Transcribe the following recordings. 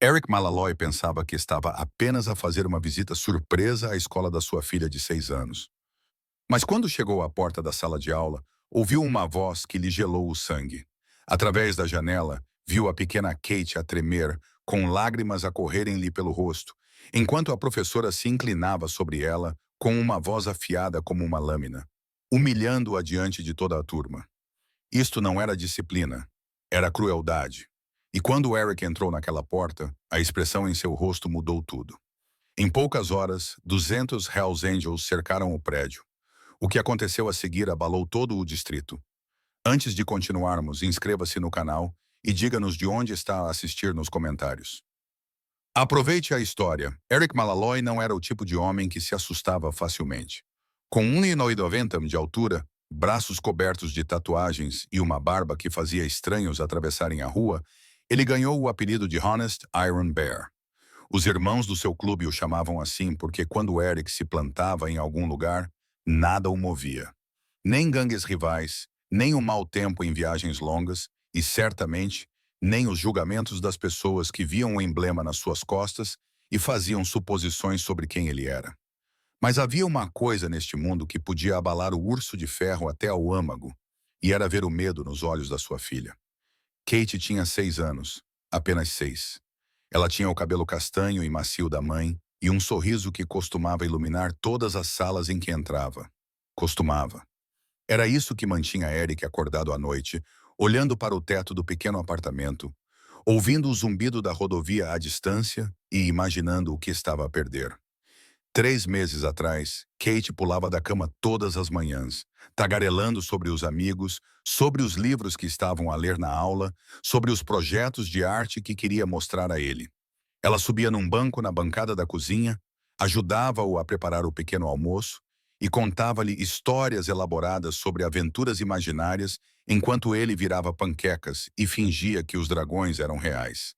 Eric Malaloy pensava que estava apenas a fazer uma visita surpresa à escola da sua filha de 6 anos. Mas quando chegou à porta da sala de aula, ouviu uma voz que lhe gelou o sangue. Através da janela, viu a pequena Kate a tremer, com lágrimas a correrem-lhe pelo rosto, enquanto a professora se inclinava sobre ela com uma voz afiada como uma lâmina, humilhando-a diante de toda a turma. Isto não era disciplina, era crueldade. E quando Eric entrou naquela porta, a expressão em seu rosto mudou tudo. Em poucas horas, 200 Hells Angels cercaram o prédio. O que aconteceu a seguir abalou todo o distrito. Antes de continuarmos, inscreva-se no canal e diga-nos de onde está a assistir nos comentários. Aproveite a história. Eric Malaloy não era o tipo de homem que se assustava facilmente. Com 1,90 de altura, braços cobertos de tatuagens e uma barba que fazia estranhos atravessarem a rua, ele ganhou o apelido de Honest Iron Bear. Os irmãos do seu clube o chamavam assim porque quando Eric se plantava em algum lugar, nada o movia. Nem gangues rivais, nem o mau tempo em viagens longas e, certamente, nem os julgamentos das pessoas que viam o emblema nas suas costas e faziam suposições sobre quem ele era. Mas havia uma coisa neste mundo que podia abalar o urso de ferro até ao âmago, e era ver o medo nos olhos da sua filha. Kate tinha 6 anos, apenas 6. Ela tinha o cabelo castanho e macio da mãe e um sorriso que costumava iluminar todas as salas em que entrava. Costumava. Era isso que mantinha Eric acordado à noite, olhando para o teto do pequeno apartamento, ouvindo o zumbido da rodovia à distância e imaginando o que estava a perder. 3 meses atrás, Kate pulava da cama todas as manhãs, tagarelando sobre os amigos, sobre os livros que estavam a ler na aula, sobre os projetos de arte que queria mostrar a ele. Ela subia num banco na bancada da cozinha, ajudava-o a preparar o pequeno almoço e contava-lhe histórias elaboradas sobre aventuras imaginárias enquanto ele virava panquecas e fingia que os dragões eram reais.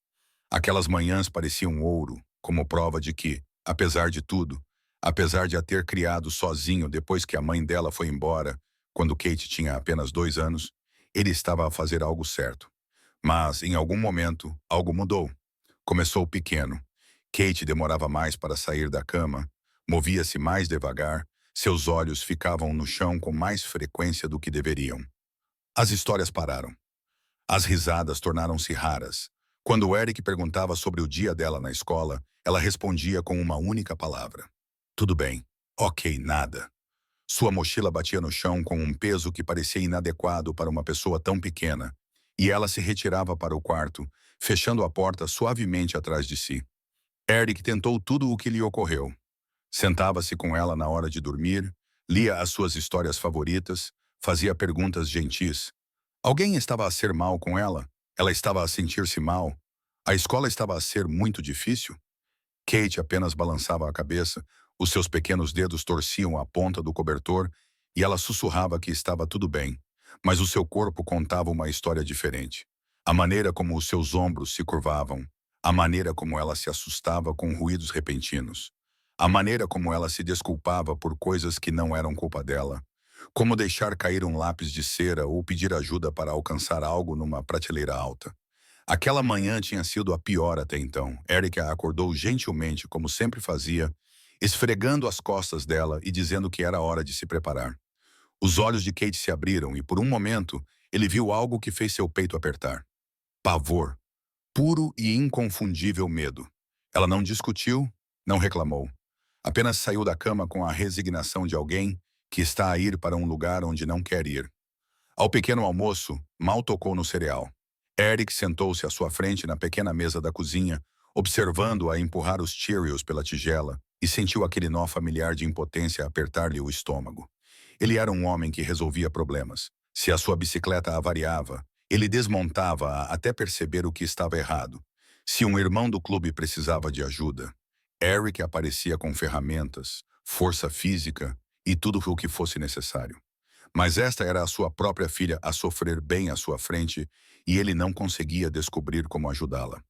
Aquelas manhãs pareciam ouro, como prova de que, apesar de tudo, apesar de a ter criado sozinho depois que a mãe dela foi embora, quando Kate tinha apenas 2 anos, ele estava a fazer algo certo. Mas, em algum momento, algo mudou. Começou pequeno. Kate demorava mais para sair da cama, movia-se mais devagar, seus olhos ficavam no chão com mais frequência do que deveriam. As histórias pararam. As risadas tornaram-se raras. Quando Eric perguntava sobre o dia dela na escola, ela respondia com uma única palavra. Tudo bem. Ok, nada. Sua mochila batia no chão com um peso que parecia inadequado para uma pessoa tão pequena, e ela se retirava para o quarto, fechando a porta suavemente atrás de si. Eric tentou tudo o que lhe ocorreu. Sentava-se com ela na hora de dormir, lia as suas histórias favoritas, fazia perguntas gentis. Alguém estava a ser mal com ela? Ela estava a sentir-se mal? A escola estava a ser muito difícil? Kate apenas balançava a cabeça, os seus pequenos dedos torciam a ponta do cobertor e ela sussurrava que estava tudo bem, mas o seu corpo contava uma história diferente. A maneira como os seus ombros se curvavam, a maneira como ela se assustava com ruídos repentinos, a maneira como ela se desculpava por coisas que não eram culpa dela, como deixar cair um lápis de cera ou pedir ajuda para alcançar algo numa prateleira alta. Aquela manhã tinha sido a pior até então. Eric a acordou gentilmente, como sempre fazia, esfregando as costas dela e dizendo que era hora de se preparar. Os olhos de Kate se abriram e, por um momento, ele viu algo que fez seu peito apertar. Pavor. Puro e inconfundível medo. Ela não discutiu, não reclamou. Apenas saiu da cama com a resignação de alguém que está a ir para um lugar onde não quer ir. Ao pequeno almoço, mal tocou no cereal. Eric sentou-se à sua frente na pequena mesa da cozinha, observando-a empurrar os Cheerios pela tigela, e sentiu aquele nó familiar de impotência apertar-lhe o estômago. Ele era um homem que resolvia problemas. Se a sua bicicleta avariava, ele desmontava-a até perceber o que estava errado. Se um irmão do clube precisava de ajuda, Eric aparecia com ferramentas, força física e tudo o que fosse necessário. Mas esta era a sua própria filha a sofrer bem à sua frente e ele não conseguia descobrir como ajudá-la.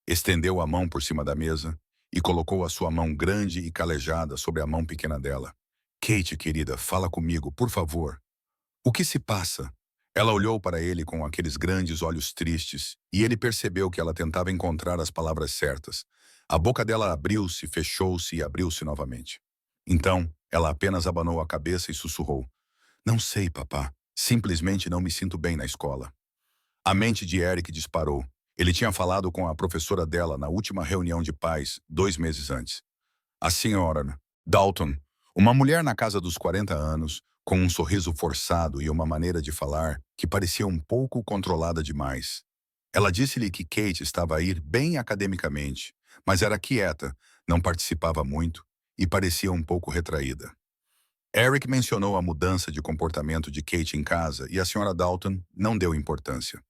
Estendeu a mão por cima da mesa e colocou a sua mão grande e calejada sobre a mão pequena dela. Kate, querida, fala comigo, por favor. O que se passa? Ela olhou para ele com aqueles grandes olhos tristes e ele percebeu que ela tentava encontrar as palavras certas. A boca dela abriu-se, fechou-se e abriu-se novamente. Então, ela apenas abanou a cabeça e sussurrou: Não sei, papá. Simplesmente não me sinto bem na escola. A mente de Eric disparou. Ele tinha falado com a professora dela na última reunião de pais, 2 meses antes. A senhora Dalton, uma mulher na casa dos 40 anos, com um sorriso forçado e uma maneira de falar que parecia um pouco controlada demais. Ela disse-lhe que Kate estava a ir bem academicamente, mas era quieta, não participava muito e parecia um pouco retraída. Eric mencionou a mudança de comportamento de Kate em casa e a senhora Dalton não deu importância.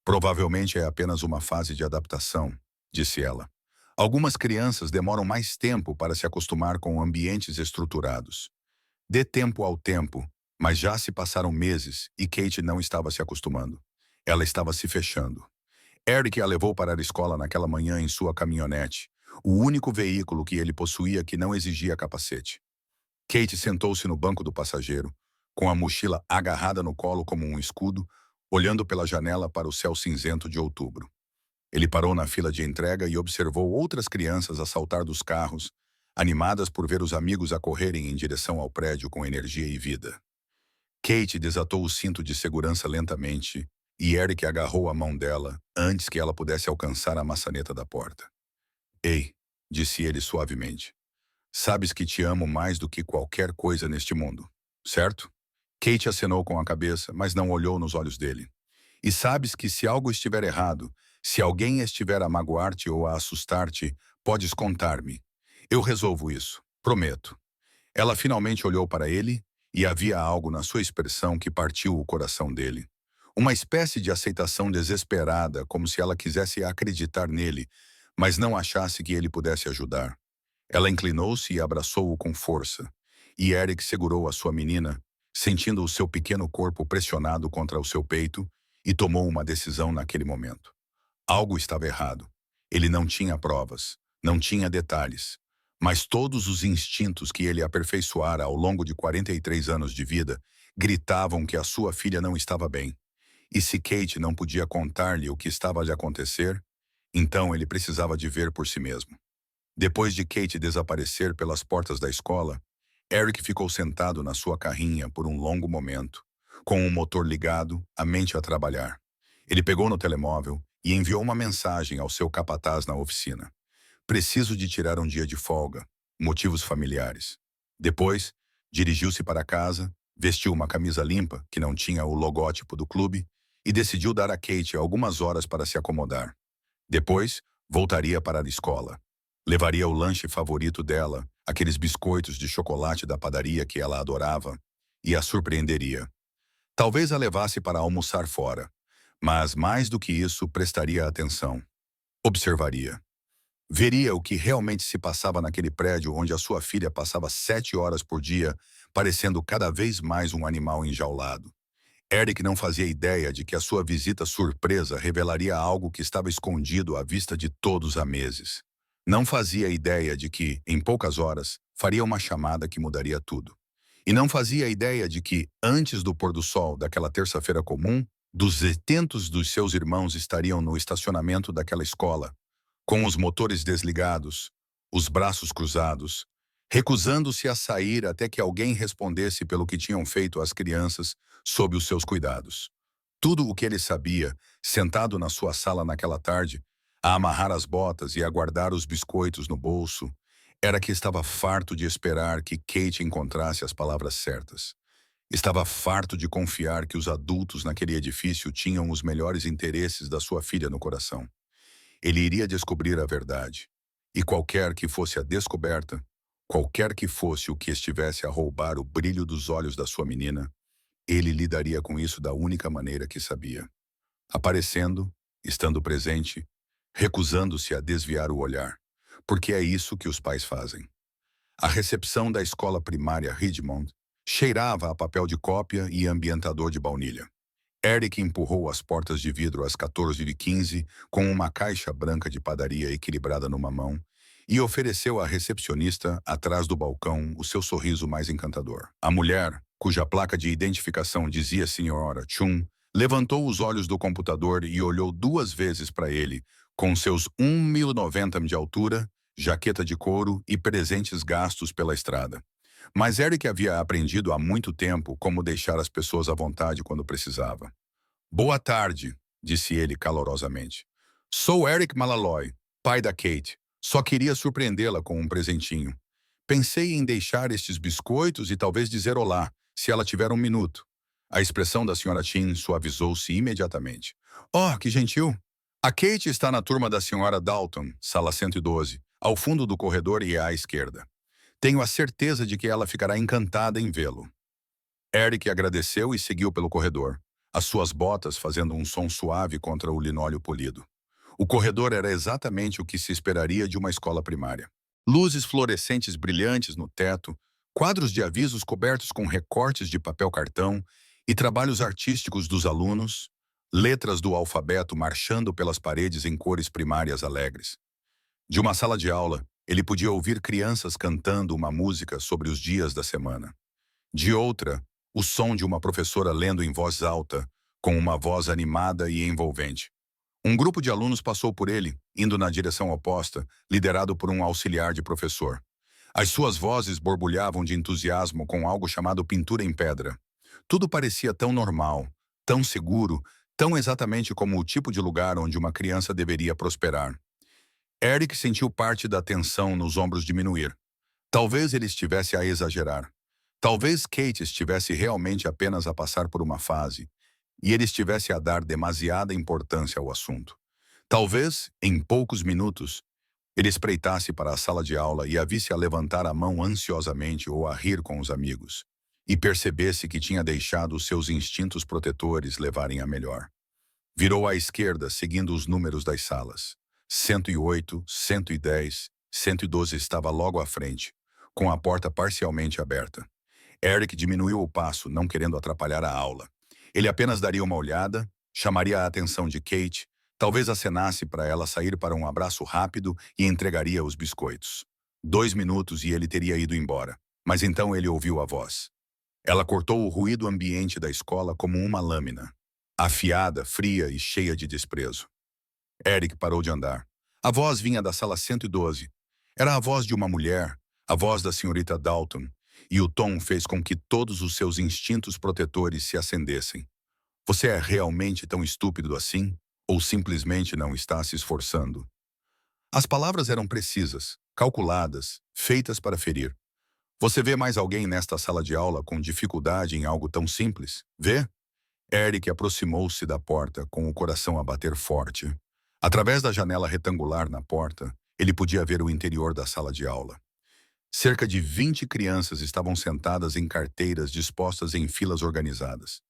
Provavelmente é apenas uma fase de adaptação, disse ela. Algumas crianças demoram mais tempo para se acostumar com ambientes estruturados. Dê tempo ao tempo, mas já se passaram meses e Kate não estava se acostumando. Ela estava se fechando. Eric a levou para a escola naquela manhã em sua caminhonete, o único veículo que ele possuía que não exigia capacete. Kate sentou-se no banco do passageiro, com a mochila agarrada no colo como um escudo, olhando pela janela para o céu cinzento de outubro. Ele parou na fila de entrega e observou outras crianças a saltar dos carros, animadas por ver os amigos a correrem em direção ao prédio com energia e vida. Kate desatou o cinto de segurança lentamente e Eric agarrou a mão dela antes que ela pudesse alcançar a maçaneta da porta. Ei, disse ele suavemente. Sabes que te amo mais do que qualquer coisa neste mundo, certo? Kate acenou com a cabeça, mas não olhou nos olhos dele. E sabes que se algo estiver errado, se alguém estiver a magoar-te ou a assustar-te, podes contar-me. Eu resolvo isso, prometo. Ela finalmente olhou para ele e havia algo na sua expressão que partiu o coração dele. Uma espécie de aceitação desesperada, como se ela quisesse acreditar nele, mas não achasse que ele pudesse ajudar. Ela inclinou-se e abraçou-o com força, e Eric segurou a sua menina, sentindo o seu pequeno corpo pressionado contra o seu peito, e tomou uma decisão naquele momento. Algo estava errado. Ele não tinha provas, não tinha detalhes, mas todos os instintos que ele aperfeiçoara ao longo de 43 anos de vida gritavam que a sua filha não estava bem. E se Kate não podia contar-lhe o que estava a lhe acontecer, então ele precisava de ver por si mesmo. Depois de Kate desaparecer pelas portas da escola, Eric ficou sentado na sua carrinha por um longo momento, com o motor ligado, a mente a trabalhar. Ele pegou no telemóvel e enviou uma mensagem ao seu capataz na oficina. Preciso de tirar um dia de folga. Motivos familiares. Depois, dirigiu-se para casa, vestiu uma camisa limpa, que não tinha o logótipo do clube, e decidiu dar a Kate algumas horas para se acomodar. Depois, voltaria para a escola. Levaria o lanche favorito dela, aqueles biscoitos de chocolate da padaria que ela adorava, e a surpreenderia. Talvez a levasse para almoçar fora, mas mais do que isso, prestaria atenção. Observaria. Veria o que realmente se passava naquele prédio onde a sua filha passava 7 horas por dia, parecendo cada vez mais um animal enjaulado. Eric não fazia ideia de que a sua visita surpresa revelaria algo que estava escondido à vista de todos há meses. Não fazia ideia de que, em poucas horas, faria uma chamada que mudaria tudo. E não fazia ideia de que, antes do pôr do sol daquela terça-feira comum, 200 dos seus irmãos estariam no estacionamento daquela escola, com os motores desligados, os braços cruzados, recusando-se a sair até que alguém respondesse pelo que tinham feito às crianças sob os seus cuidados. Tudo o que ele sabia, sentado na sua sala naquela tarde, a amarrar as botas e a guardar os biscoitos no bolso, era que estava farto de esperar que Kate encontrasse as palavras certas. Estava farto de confiar que os adultos naquele edifício tinham os melhores interesses da sua filha no coração. Ele iria descobrir a verdade. E qualquer que fosse a descoberta, qualquer que fosse o que estivesse a roubar o brilho dos olhos da sua menina, ele lidaria com isso da única maneira que sabia. Aparecendo, estando presente, recusando-se a desviar o olhar, porque é isso que os pais fazem. A recepção da escola primária Ridgemont cheirava a papel de cópia e ambientador de baunilha. Eric empurrou as portas de vidro às 14h15 com uma caixa branca de padaria equilibrada numa mão e ofereceu à recepcionista, atrás do balcão, o seu sorriso mais encantador. A mulher, cuja placa de identificação dizia Sra. Chun, Levantou os olhos do computador e olhou 2 vezes para ele, com seus 1,90 m de altura, jaqueta de couro e presentes gastos pela estrada. Mas Eric havia aprendido há muito tempo como deixar as pessoas à vontade quando precisava. Boa tarde, disse ele calorosamente. Sou Eric Malaloy, pai da Kate. Só queria surpreendê-la com um presentinho. Pensei em deixar estes biscoitos e talvez dizer olá, se ela tiver um minuto. A expressão da senhora Chin suavizou-se imediatamente. Oh, que gentil! A Kate está na turma da senhora Dalton, sala 112, ao fundo do corredor e à esquerda. Tenho a certeza de que ela ficará encantada em vê-lo. Eric agradeceu e seguiu pelo corredor, as suas botas fazendo um som suave contra o linóleo polido. O corredor era exatamente o que se esperaria de uma escola primária. Luzes fluorescentes brilhantes no teto, quadros de avisos cobertos com recortes de papel cartão e trabalhos artísticos dos alunos, letras do alfabeto marchando pelas paredes em cores primárias alegres. De uma sala de aula, ele podia ouvir crianças cantando uma música sobre os dias da semana. De outra, o som de uma professora lendo em voz alta, com uma voz animada e envolvente. Um grupo de alunos passou por ele, indo na direção oposta, liderado por um auxiliar de professor. As suas vozes borbulhavam de entusiasmo com algo chamado pintura em pedra. Tudo parecia tão normal, tão seguro, tão exatamente como o tipo de lugar onde uma criança deveria prosperar. Eric sentiu parte da tensão nos ombros diminuir. Talvez ele estivesse a exagerar. Talvez Kate estivesse realmente apenas a passar por uma fase, e ele estivesse a dar demasiada importância ao assunto. Talvez, em poucos minutos, ele espreitasse para a sala de aula e a visse a levantar a mão ansiosamente ou a rir com os amigos, e percebesse que tinha deixado os seus instintos protetores levarem a melhor. Virou à esquerda, seguindo os números das salas. 108, 110, 112 estava logo à frente, com a porta parcialmente aberta. Eric diminuiu o passo, não querendo atrapalhar a aula. Ele apenas daria uma olhada, chamaria a atenção de Kate, talvez acenasse para ela sair para um abraço rápido e entregaria os biscoitos. 2 minutos e ele teria ido embora, mas então ele ouviu a voz. Ela cortou o ruído ambiente da escola como uma lâmina, afiada, fria e cheia de desprezo. Eric parou de andar. A voz vinha da sala 112. Era a voz de uma mulher, a voz da senhorita Dalton, e o tom fez com que todos os seus instintos protetores se acendessem. Você é realmente tão estúpido assim? Ou simplesmente não está se esforçando? As palavras eram precisas, calculadas, feitas para ferir. Você vê mais alguém nesta sala de aula com dificuldade em algo tão simples? Vê? Eric aproximou-se da porta com o coração a bater forte. Através da janela retangular na porta, ele podia ver o interior da sala de aula. Cerca de 20 crianças estavam sentadas em carteiras dispostas em filas organizadas.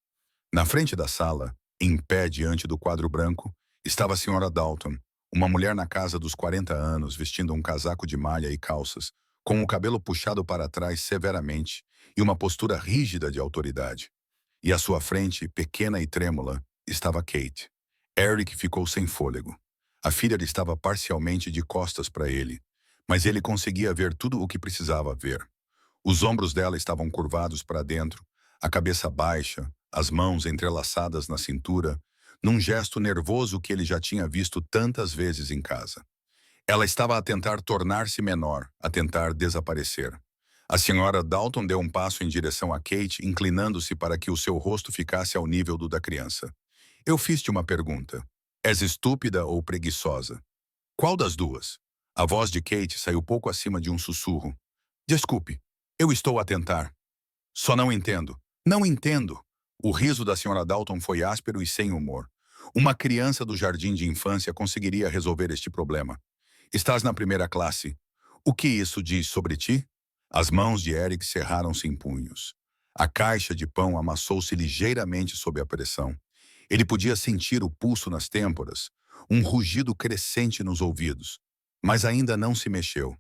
Na frente da sala, em pé diante do quadro branco, estava a senhora Dalton, uma mulher na casa dos 40 anos, vestindo um casaco de malha e calças, com o cabelo puxado para trás severamente e uma postura rígida de autoridade. E à sua frente, pequena e trêmula, estava Kate. Eric ficou sem fôlego. A filha estava parcialmente de costas para ele, mas ele conseguia ver tudo o que precisava ver. Os ombros dela estavam curvados para dentro, a cabeça baixa, as mãos entrelaçadas na cintura, num gesto nervoso que ele já tinha visto tantas vezes em casa. Ela estava a tentar tornar-se menor, a tentar desaparecer. A senhora Dalton deu um passo em direção a Kate, inclinando-se para que o seu rosto ficasse ao nível do da criança. Eu fiz-te uma pergunta. És estúpida ou preguiçosa? Qual das duas? A voz de Kate saiu pouco acima de um sussurro. Desculpe, eu estou a tentar. Só não entendo. Não entendo. O riso da senhora Dalton foi áspero e sem humor. Uma criança do jardim de infância conseguiria resolver este problema. Estás na primeira classe. O que isso diz sobre ti? As mãos de Eric cerraram-se em punhos. A caixa de pão amassou-se ligeiramente sob a pressão. Ele podia sentir o pulso nas têmporas, um rugido crescente nos ouvidos. Mas ainda não se mexeu.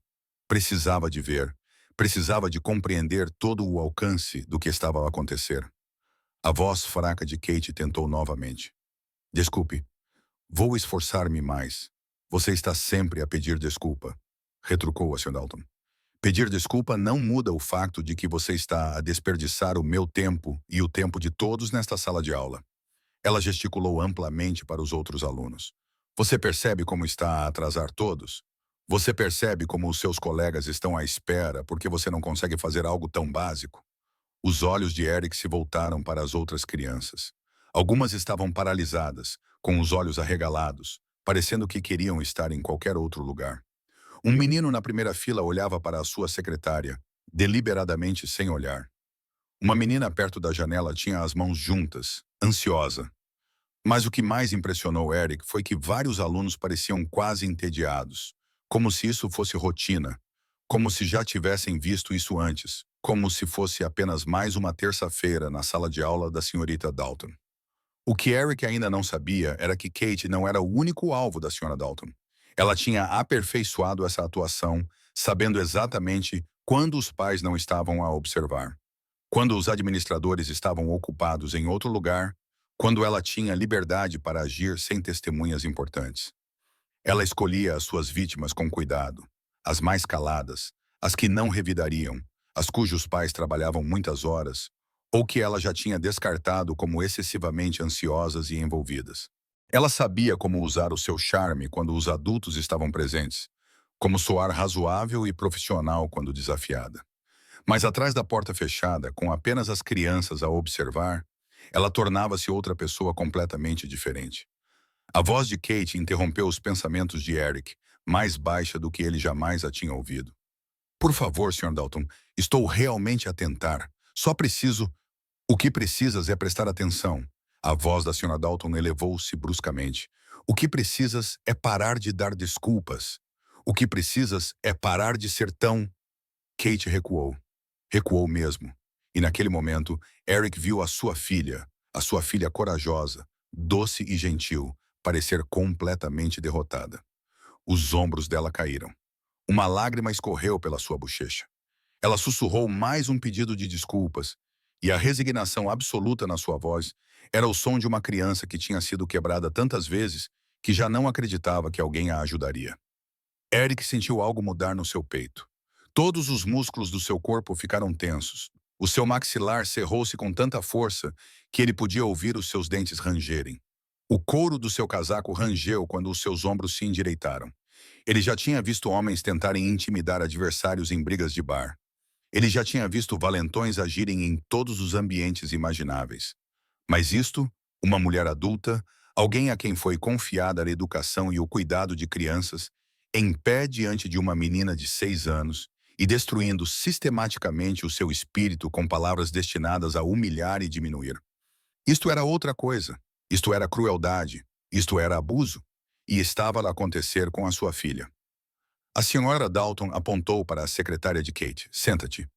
Precisava de ver. Precisava de compreender todo o alcance do que estava a acontecer. A voz fraca de Kate tentou novamente. Desculpe, vou esforçar-me mais. Você está sempre a pedir desculpa, retrucou a Sr. Dalton. Pedir desculpa não muda o facto de que você está a desperdiçar o meu tempo e o tempo de todos nesta sala de aula. Ela gesticulou amplamente para os outros alunos. Você percebe como está a atrasar todos? Você percebe como os seus colegas estão à espera porque você não consegue fazer algo tão básico? Os olhos de Eric se voltaram para as outras crianças. Algumas estavam paralisadas, com os olhos arregalados, parecendo que queriam estar em qualquer outro lugar. Um menino na primeira fila olhava para a sua secretária, deliberadamente sem olhar. Uma menina perto da janela tinha as mãos juntas, ansiosa. Mas o que mais impressionou Eric foi que vários alunos pareciam quase entediados, como se isso fosse rotina, como se já tivessem visto isso antes, como se fosse apenas mais uma terça-feira na sala de aula da senhorita Dalton. O que Eric ainda não sabia era que Kate não era o único alvo da senhora Dalton. Ela tinha aperfeiçoado essa atuação, sabendo exatamente quando os pais não estavam a observar, quando os administradores estavam ocupados em outro lugar, quando ela tinha liberdade para agir sem testemunhas importantes. Ela escolhia as suas vítimas com cuidado, as mais caladas, as que não revidariam, as cujos pais trabalhavam muitas horas, ou que ela já tinha descartado como excessivamente ansiosas e envolvidas. Ela sabia como usar o seu charme quando os adultos estavam presentes, como soar razoável e profissional quando desafiada. Mas atrás da porta fechada, com apenas as crianças a observar, ela tornava-se outra pessoa completamente diferente. A voz de Kate interrompeu os pensamentos de Eric, mais baixa do que ele jamais a tinha ouvido. Por favor, Sr. Dalton, estou realmente a tentar. Só preciso... O que precisas é prestar atenção. A voz da Sra. Dalton elevou-se bruscamente. O que precisas é parar de dar desculpas. O que precisas é parar de ser tão... Kate recuou. Recuou mesmo. E naquele momento, Eric viu a sua filha corajosa, doce e gentil, parecer completamente derrotada. Os ombros dela caíram. Uma lágrima escorreu pela sua bochecha. Ela sussurrou mais um pedido de desculpas, e a resignação absoluta na sua voz era o som de uma criança que tinha sido quebrada tantas vezes que já não acreditava que alguém a ajudaria. Eric sentiu algo mudar no seu peito. Todos os músculos do seu corpo ficaram tensos. O seu maxilar cerrou-se com tanta força que ele podia ouvir os seus dentes rangerem. O couro do seu casaco rangeu quando os seus ombros se endireitaram. Ele já tinha visto homens tentarem intimidar adversários em brigas de bar. Ele já tinha visto valentões agirem em todos os ambientes imagináveis. Mas isto, uma mulher adulta, alguém a quem foi confiada a educação e o cuidado de crianças, em pé diante de uma menina de 6 anos e destruindo sistematicamente o seu espírito com palavras destinadas a humilhar e diminuir. Isto era outra coisa. Isto era crueldade. Isto era abuso. E estava a acontecer com a sua filha. A senhora Dalton apontou para a secretária de Kate. Senta-te.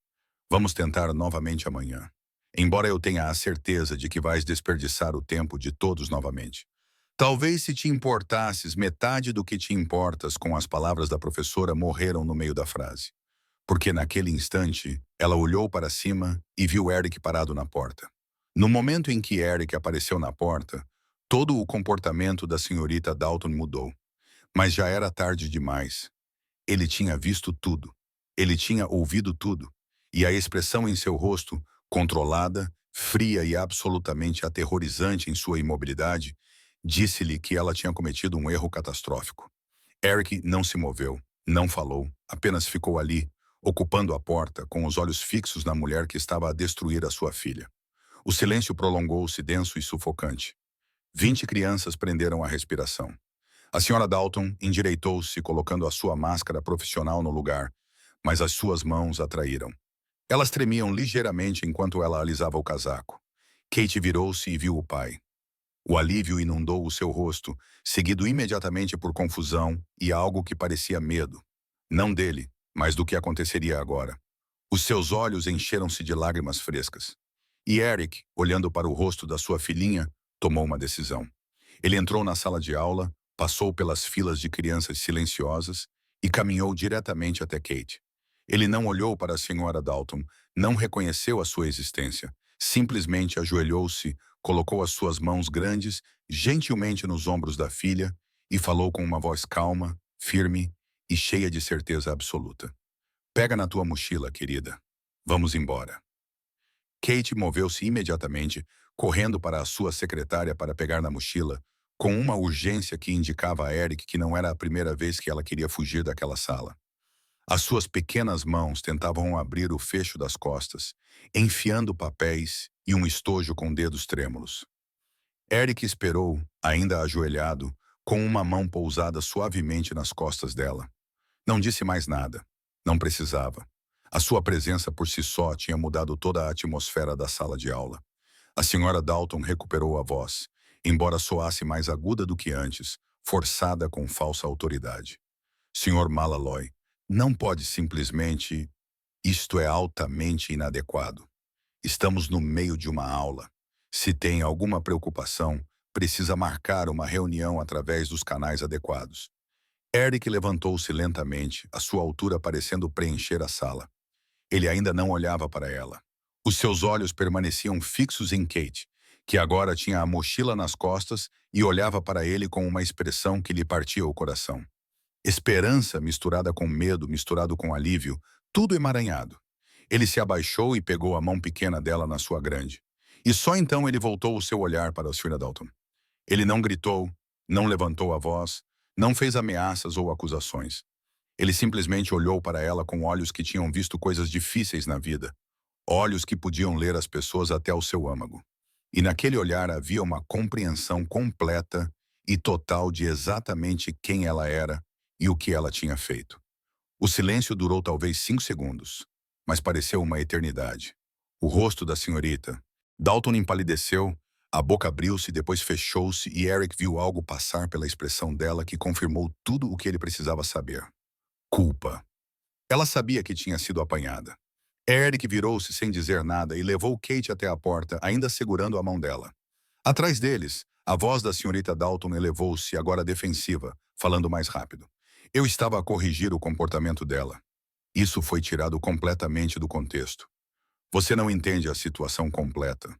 Vamos tentar novamente amanhã. Embora eu tenha a certeza de que vais desperdiçar o tempo de todos novamente. Talvez se te importasses, metade do que te importas com as palavras da professora morreram no meio da frase. Porque naquele instante, ela olhou para cima e viu Eric parado na porta. No momento em que Eric apareceu na porta, todo o comportamento da senhorita Dalton mudou. Mas já era tarde demais. Ele tinha visto tudo. Ele tinha ouvido tudo. E a expressão em seu rosto, controlada, fria e absolutamente aterrorizante em sua imobilidade, disse-lhe que ela tinha cometido um erro catastrófico. Eric não se moveu, não falou, apenas ficou ali, ocupando a porta, com os olhos fixos na mulher que estava a destruir a sua filha. O silêncio prolongou-se denso e sufocante. 20 crianças prenderam a respiração. A senhora Dalton endireitou-se, colocando a sua máscara profissional no lugar, mas as suas mãos a traíram. Elas tremiam ligeiramente enquanto ela alisava o casaco. Kate virou-se e viu o pai. O alívio inundou o seu rosto, seguido imediatamente por confusão e algo que parecia medo. Não dele, mas do que aconteceria agora. Os seus olhos encheram-se de lágrimas frescas. E Eric, olhando para o rosto da sua filhinha, tomou uma decisão. Ele entrou na sala de aula, passou pelas filas de crianças silenciosas e caminhou diretamente até Kate. Ele não olhou para a senhora Dalton, não reconheceu a sua existência. Simplesmente ajoelhou-se, colocou as suas mãos grandes gentilmente nos ombros da filha e falou com uma voz calma, firme e cheia de certeza absoluta. Pega na tua mochila, querida. Vamos embora. Kate moveu-se imediatamente, correndo para a sua secretária para pegar na mochila, com uma urgência que indicava a Eric que não era a primeira vez que ela queria fugir daquela sala. As suas pequenas mãos tentavam abrir o fecho das costas, enfiando papéis e um estojo com dedos trêmulos. Eric esperou, ainda ajoelhado, com uma mão pousada suavemente nas costas dela. Não disse mais nada. Não precisava. A sua presença por si só tinha mudado toda a atmosfera da sala de aula. A senhora Dalton recuperou a voz, embora soasse mais aguda do que antes, forçada com falsa autoridade. Senhor Malaloy, não pode simplesmente... Isto é altamente inadequado. Estamos no meio de uma aula. Se tem alguma preocupação, precisa marcar uma reunião através dos canais adequados. Eric levantou-se lentamente, a sua altura parecendo preencher a sala. Ele ainda não olhava para ela. Os seus olhos permaneciam fixos em Kate, que agora tinha a mochila nas costas e olhava para ele com uma expressão que lhe partia o coração. Esperança misturada com medo, misturado com alívio, tudo emaranhado. Ele se abaixou e pegou a mão pequena dela na sua grande. E só então ele voltou o seu olhar para a Sra. Dalton. Ele não gritou, não levantou a voz, não fez ameaças ou acusações. Ele simplesmente olhou para ela com olhos que tinham visto coisas difíceis na vida, olhos que podiam ler as pessoas até o seu âmago. E naquele olhar havia uma compreensão completa e total de exatamente quem ela era e o que ela tinha feito. O silêncio durou talvez 5 segundos, mas pareceu uma eternidade. O rosto da senhorita Dalton empalideceu, a boca abriu-se e depois fechou-se e Eric viu algo passar pela expressão dela que confirmou tudo o que ele precisava saber. Culpa. Ela sabia que tinha sido apanhada. Eric virou-se sem dizer nada e levou Kate até a porta, ainda segurando a mão dela. Atrás deles, a voz da senhorita Dalton elevou-se, agora defensiva, falando mais rápido. Eu estava a corrigir o comportamento dela. Isso foi tirado completamente do contexto. Você não entende a situação completa.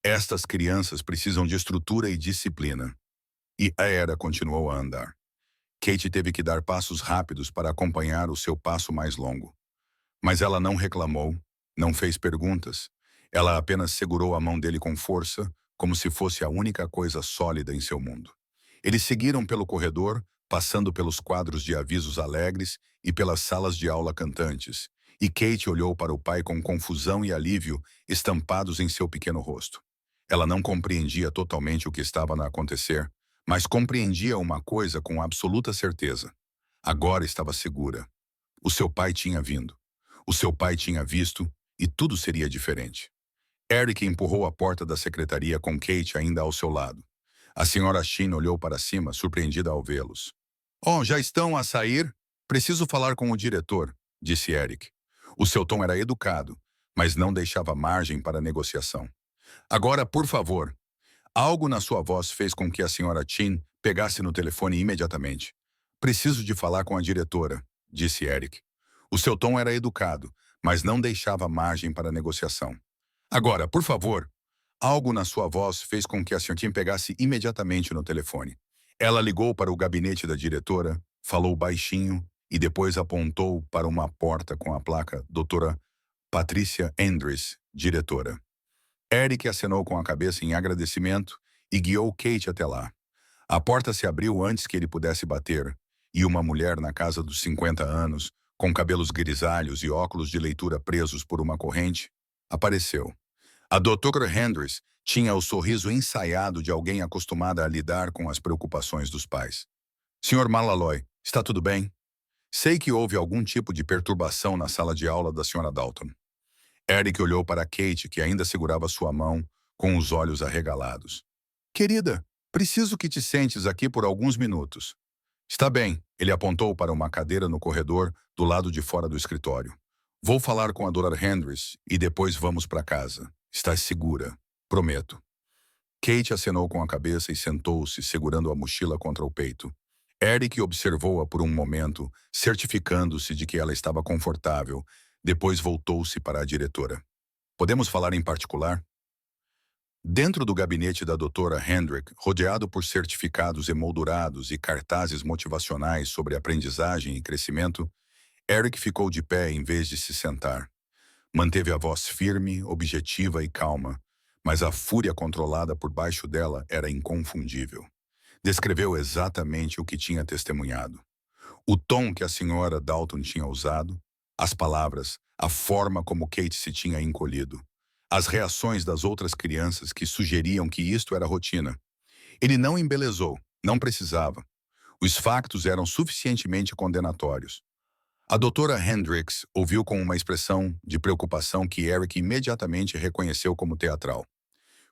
Estas crianças precisam de estrutura e disciplina. E a era continuou a andar. Kate teve que dar passos rápidos para acompanhar o seu passo mais longo. Mas ela não reclamou, não fez perguntas. Ela apenas segurou a mão dele com força, como se fosse a única coisa sólida em seu mundo. Eles seguiram pelo corredor, passando pelos quadros de avisos alegres e pelas salas de aula cantantes, e Kate olhou para o pai com confusão e alívio estampados em seu pequeno rosto. Ela não compreendia totalmente o que estava a acontecer, mas compreendia uma coisa com absoluta certeza. Agora estava segura. O seu pai tinha vindo. O seu pai tinha visto, e tudo seria diferente. Eric empurrou a porta da secretaria com Kate ainda ao seu lado. A senhora Shin olhou para cima, surpreendida ao vê-los. Oh, já estão a sair? Preciso falar com o diretor, disse Eric. O seu tom era educado, mas não deixava margem para negociação. Agora, por favor. Algo na sua voz fez com que a senhora Shin pegasse no telefone imediatamente. Preciso de falar com a diretora, disse Eric. O seu tom era educado, mas não deixava margem para negociação. Agora, por favor. Algo na sua voz fez com que a senhora Shin pegasse imediatamente no telefone. Ela ligou para o gabinete da diretora, falou baixinho e depois apontou para uma porta com a placa Doutora Patricia Andrews, diretora. Eric acenou com a cabeça em agradecimento e guiou Kate até lá. A porta se abriu antes que ele pudesse bater, e uma mulher na casa dos 50 anos, com cabelos grisalhos e óculos de leitura presos por uma corrente, apareceu. A doutora Andrews tinha o sorriso ensaiado de alguém acostumada a lidar com as preocupações dos pais. Sr. Malaloy, está tudo bem? Sei que houve algum tipo de perturbação na sala de aula da Sra. Dalton. Eric olhou para Kate, que ainda segurava sua mão, com os olhos arregalados. Querida, preciso que te sentes aqui por alguns minutos. Está bem, ele apontou para uma cadeira no corredor, do lado de fora do escritório. Vou falar com a Dra. Andrews e depois vamos para casa. Estás segura, prometo. Kate acenou com a cabeça e sentou-se, segurando a mochila contra o peito. Eric observou-a por um momento, certificando-se de que ela estava confortável. Depois voltou-se para a diretora. Podemos falar em particular? Dentro do gabinete da doutora Hendrick, rodeado por certificados emoldurados e cartazes motivacionais sobre aprendizagem e crescimento, Eric ficou de pé em vez de se sentar. Manteve a voz firme, objetiva e calma, mas a fúria controlada por baixo dela era inconfundível. Descreveu exatamente o que tinha testemunhado. O tom que a senhora Dalton tinha usado, as palavras, a forma como Kate se tinha encolhido, as reações das outras crianças que sugeriam que isto era rotina. Ele não embelezou, não precisava. Os factos eram suficientemente condenatórios. A doutora Hendricks ouviu com uma expressão de preocupação que Eric imediatamente reconheceu como teatral.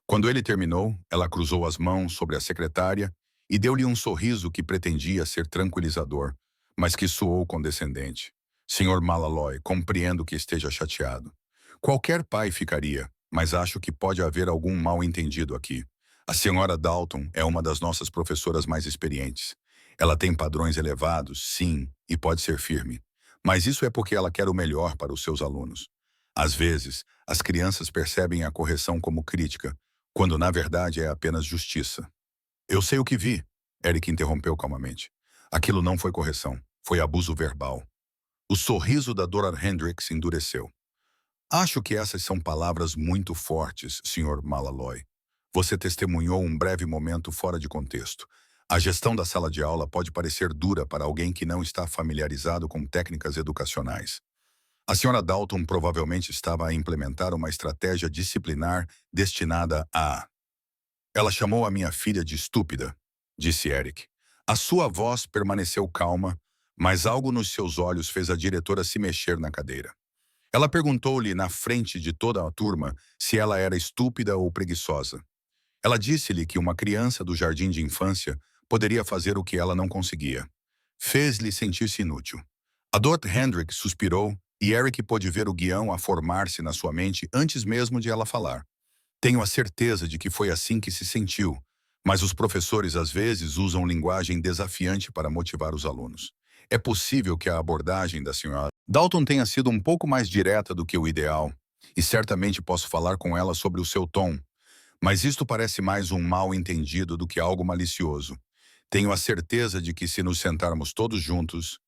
Quando ele terminou, ela cruzou as mãos sobre a secretária e deu-lhe um sorriso que pretendia ser tranquilizador, mas que soou condescendente. Senhor Malaloy, compreendo que esteja chateado. Qualquer pai ficaria, mas acho que pode haver algum mal-entendido aqui. A senhora Dalton é uma das nossas professoras mais experientes. Ela tem padrões elevados, sim, e pode ser firme. Mas isso é porque ela quer o melhor para os seus alunos. Às vezes, as crianças percebem a correção como crítica, quando na verdade é apenas justiça. Eu sei o que vi, Eric interrompeu calmamente. Aquilo não foi correção, foi abuso verbal. O sorriso da Dora Hendricks endureceu. Acho que essas são palavras muito fortes, Sr. Malaloy. Você testemunhou um breve momento fora de contexto. A gestão da sala de aula pode parecer dura para alguém que não está familiarizado com técnicas educacionais. A senhora Dalton provavelmente estava a implementar uma estratégia disciplinar destinada a... Ela chamou a minha filha de estúpida, disse Eric. A sua voz permaneceu calma, mas algo nos seus olhos fez a diretora se mexer na cadeira. Ela perguntou-lhe na frente de toda a turma se ela era estúpida ou preguiçosa. Ela disse-lhe que uma criança do jardim de infância poderia fazer o que ela não conseguia. Fez-lhe sentir-se inútil. A Dot Hendrick suspirou e Eric pôde ver o guião a formar-se na sua mente antes mesmo de ela falar. Tenho a certeza de que foi assim que se sentiu, mas os professores às vezes usam linguagem desafiante para motivar os alunos. É possível que a abordagem da senhora Dalton tenha sido um pouco mais direta do que o ideal, e certamente posso falar com ela sobre o seu tom, mas isto parece mais um mal-entendido do que algo malicioso. Tenho a certeza de que se nos sentarmos todos juntos...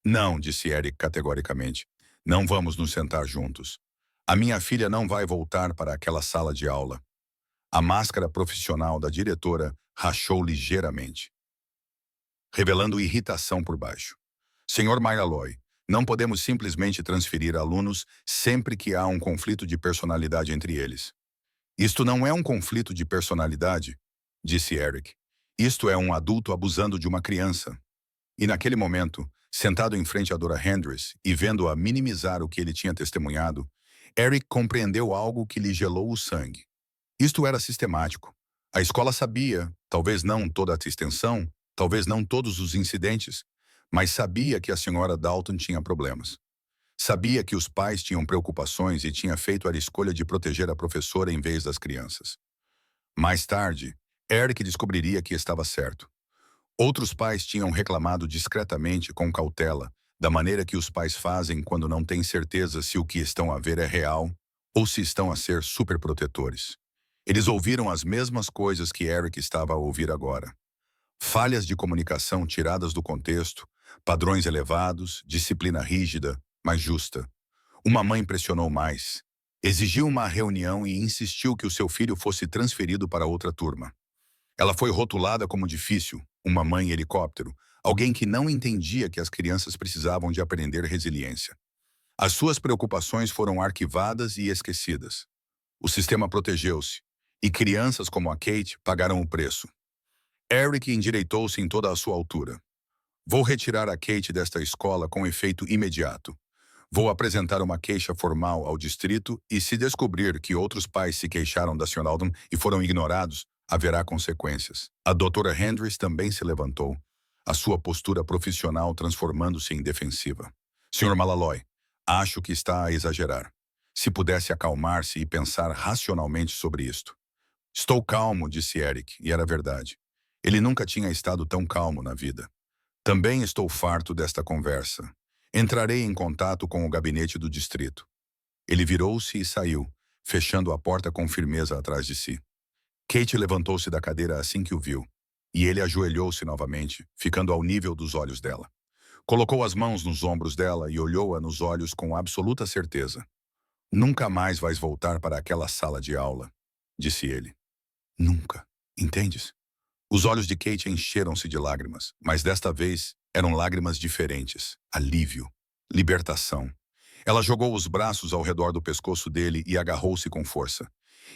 Não, disse Eric categoricamente. Não vamos nos sentar juntos. A minha filha não vai voltar para aquela sala de aula. A máscara profissional da diretora rachou ligeiramente, revelando irritação por baixo. Senhor Malaloy, não podemos simplesmente transferir alunos sempre que há um conflito de personalidade entre eles. Isto não é um conflito de personalidade, disse Eric. Isto é um adulto abusando de uma criança. E naquele momento, sentado em frente à Dora Hendricks e vendo-a minimizar o que ele tinha testemunhado, Eric compreendeu algo que lhe gelou o sangue. Isto era sistemático. A escola sabia, talvez não toda a extensão, talvez não todos os incidentes, mas sabia que a senhora Dalton tinha problemas. Sabia que os pais tinham preocupações e tinha feito a escolha de proteger a professora em vez das crianças. Mais tarde, Eric descobriria que estava certo. Outros pais tinham reclamado discretamente, com cautela, da maneira que os pais fazem quando não têm certeza se o que estão a ver é real ou se estão a ser superprotetores. Eles ouviram as mesmas coisas que Eric estava a ouvir agora. Falhas de comunicação tiradas do contexto, padrões elevados, disciplina rígida, mas justa. Uma mãe pressionou mais. Exigiu uma reunião e insistiu que o seu filho fosse transferido para outra turma. Ela foi rotulada como difícil, uma mãe helicóptero, alguém que não entendia que as crianças precisavam de aprender resiliência. As suas preocupações foram arquivadas e esquecidas. O sistema protegeu-se, e crianças como a Kate pagaram o preço. Eric endireitou-se em toda a sua altura. Vou retirar a Kate desta escola com efeito imediato. Vou apresentar uma queixa formal ao distrito e se descobrir que outros pais se queixaram da Sra. Dalton e foram ignorados, haverá consequências. A doutora Hendricks também se levantou, a sua postura profissional transformando-se em defensiva. Sr. Malaloy, acho que está a exagerar. Se pudesse acalmar-se e pensar racionalmente sobre isto. Estou calmo, disse Eric, e era verdade. Ele nunca tinha estado tão calmo na vida. Também estou farto desta conversa. Entrarei em contato com o gabinete do distrito. Ele virou-se e saiu, fechando a porta com firmeza atrás de si. Kate levantou-se da cadeira assim que o viu, e ele ajoelhou-se novamente, ficando ao nível dos olhos dela. Colocou as mãos nos ombros dela e olhou-a nos olhos com absoluta certeza. Nunca mais vais voltar para aquela sala de aula. disse ele. Nunca. Entendes? Os olhos de Kate encheram-se de lágrimas, mas desta vez eram lágrimas diferentes. Alívio. Libertação. Ela jogou os braços ao redor do pescoço dele e agarrou-se com força.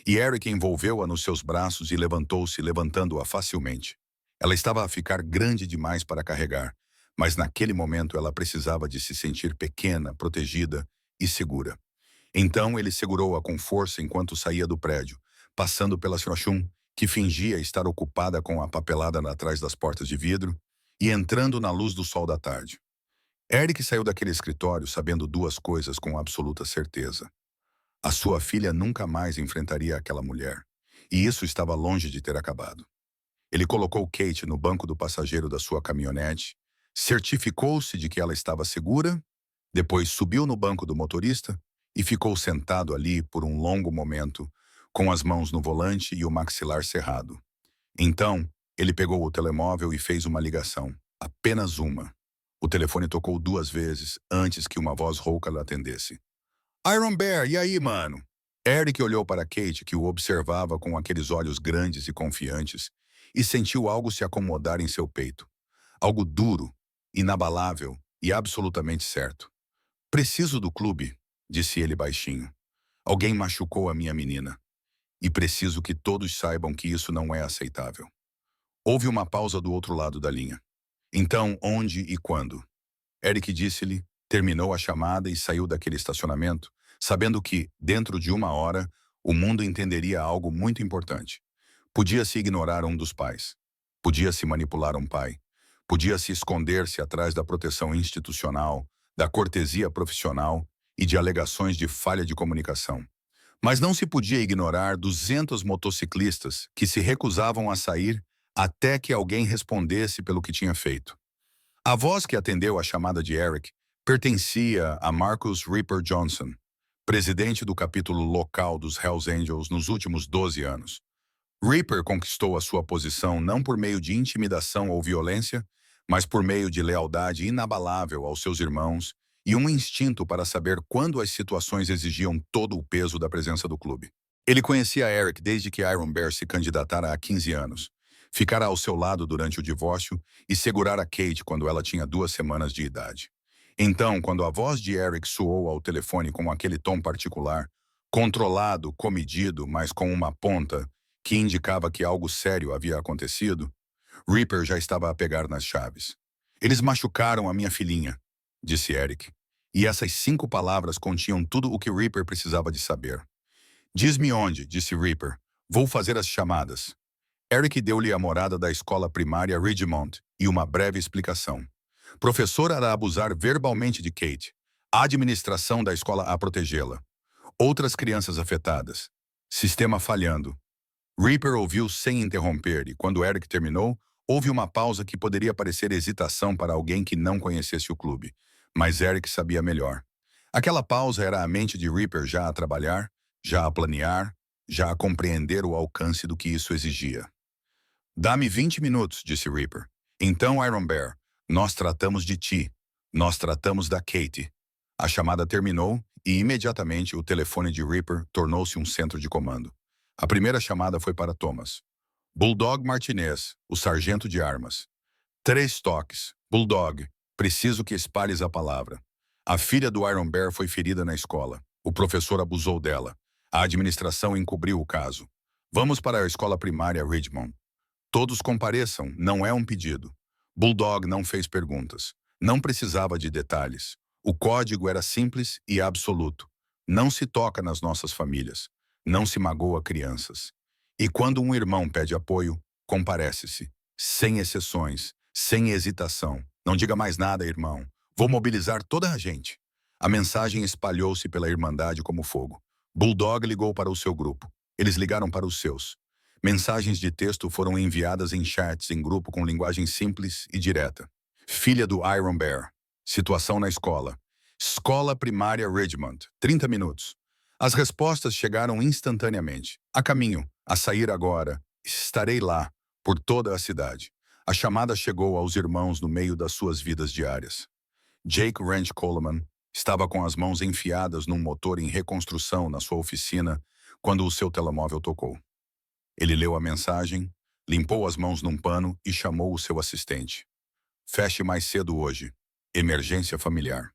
E Eric envolveu-a nos seus braços e levantou-se, levantando-a facilmente. Ela estava a ficar grande demais para carregar, mas naquele momento ela precisava de se sentir pequena, protegida e segura. Então ele segurou-a com força enquanto saía do prédio, passando pela Srochum, que fingia estar ocupada com a papelada atrás das portas de vidro, e entrando na luz do sol da tarde. Eric saiu daquele escritório sabendo duas coisas com absoluta certeza. A sua filha nunca mais enfrentaria aquela mulher, e isso estava longe de ter acabado. Ele colocou Kate no banco do passageiro da sua caminhonete, certificou-se de que ela estava segura, depois subiu no banco do motorista e ficou sentado ali por um longo momento, com as mãos no volante e o maxilar cerrado. Então, ele pegou o telemóvel e fez uma ligação, apenas uma. O telefone tocou 2 vezes antes que uma voz rouca lhe atendesse. Iron Bear, e aí, mano? Eric olhou para Kate, que o observava com aqueles olhos grandes e confiantes, e sentiu algo se acomodar em seu peito. Algo duro, inabalável e absolutamente certo. Preciso do clube, disse ele baixinho. Alguém machucou a minha menina. E preciso que todos saibam que isso não é aceitável. Houve uma pausa do outro lado da linha. Então, onde e quando? Eric disse-lhe, terminou a chamada e saiu daquele estacionamento, sabendo que, dentro de 1 hora, o mundo entenderia algo muito importante. Podia-se ignorar um dos pais. Podia-se manipular um pai. Podia-se esconder-se atrás da proteção institucional, da cortesia profissional e de alegações de falha de comunicação. Mas não se podia ignorar 200 motociclistas que se recusavam a sair até que alguém respondesse pelo que tinha feito. A voz que atendeu a chamada de Eric pertencia a Marcus Ripper Johnson, presidente do capítulo local dos Hells Angels nos últimos 12 anos. Ripper conquistou a sua posição não por meio de intimidação ou violência, mas por meio de lealdade inabalável aos seus irmãos e um instinto para saber quando as situações exigiam todo o peso da presença do clube. Ele conhecia Eric desde que Iron Bear se candidatara há 15 anos. Ficara ao seu lado durante o divórcio e segurara Kate quando ela tinha 2 semanas de idade. Então, quando a voz de Eric soou ao telefone com aquele tom particular, controlado, comedido, mas com uma ponta que indicava que algo sério havia acontecido, Ripper já estava a pegar nas chaves. Eles machucaram a minha filhinha, disse Eric. E essas 5 palavras continham tudo o que Ripper precisava de saber. Diz-me onde, disse Ripper. Vou fazer as chamadas. Eric deu-lhe a morada da escola primária Ridgemont e uma breve explicação. Professora a abusar verbalmente de Kate. A administração da escola a protegê-la. Outras crianças afetadas. Sistema falhando. Ripper ouviu sem interromper e, quando Eric terminou, houve uma pausa que poderia parecer hesitação para alguém que não conhecesse o clube. Mas Eric sabia melhor. Aquela pausa era a mente de Ripper já a trabalhar, já a planear, já a compreender o alcance do que isso exigia. Dá-me 20 minutos, disse Ripper. Então, Iron Bear, nós tratamos de ti. Nós tratamos da Katie. A chamada terminou e, imediatamente, o telefone de Ripper tornou-se um centro de comando. A primeira chamada foi para Thomas. Bulldog Martinez, o sargento de armas. 3 toques. Bulldog, preciso que espalhes a palavra. A filha do Iron Bear foi ferida na escola. O professor abusou dela. A administração encobriu o caso. Vamos para a escola primária Ridgemont. Todos compareçam, não é um pedido. Bulldog não fez perguntas. Não precisava de detalhes. O código era simples e absoluto. Não se toca nas nossas famílias. Não se magoa crianças. E quando um irmão pede apoio, comparece-se. Sem exceções, sem hesitação. Não diga mais nada, irmão. Vou mobilizar toda a gente. A mensagem espalhou-se pela Irmandade como fogo. Bulldog ligou para o seu grupo. Eles ligaram para os seus. Mensagens de texto foram enviadas em chats em grupo com linguagem simples e direta. Filha do Iron Bear. Situação na escola. Escola primária Ridgemont. 30 minutos. As respostas chegaram instantaneamente. A caminho. A sair agora. Estarei lá. Por toda a cidade. A chamada chegou aos irmãos no meio das suas vidas diárias. Jake Ranch Coleman estava com as mãos enfiadas num motor em reconstrução na sua oficina quando o seu telemóvel tocou. Ele leu a mensagem, limpou as mãos num pano e chamou o seu assistente. Feche mais cedo hoje. Emergência familiar.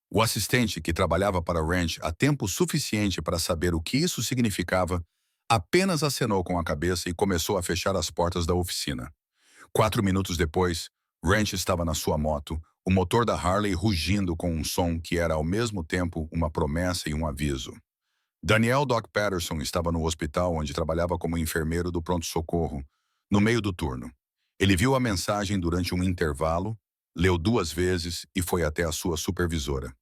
O assistente, que trabalhava para o ranch há tempo suficiente para saber o que isso significava, apenas acenou com a cabeça e começou a fechar as portas da oficina. 4 minutos depois, Ranch estava na sua moto, o motor da Harley rugindo com um som que era ao mesmo tempo uma promessa e um aviso. Daniel Doc Patterson estava no hospital onde trabalhava como enfermeiro do pronto-socorro, no meio do turno. Ele viu a mensagem durante um intervalo, leu 2 vezes e foi até a sua supervisora.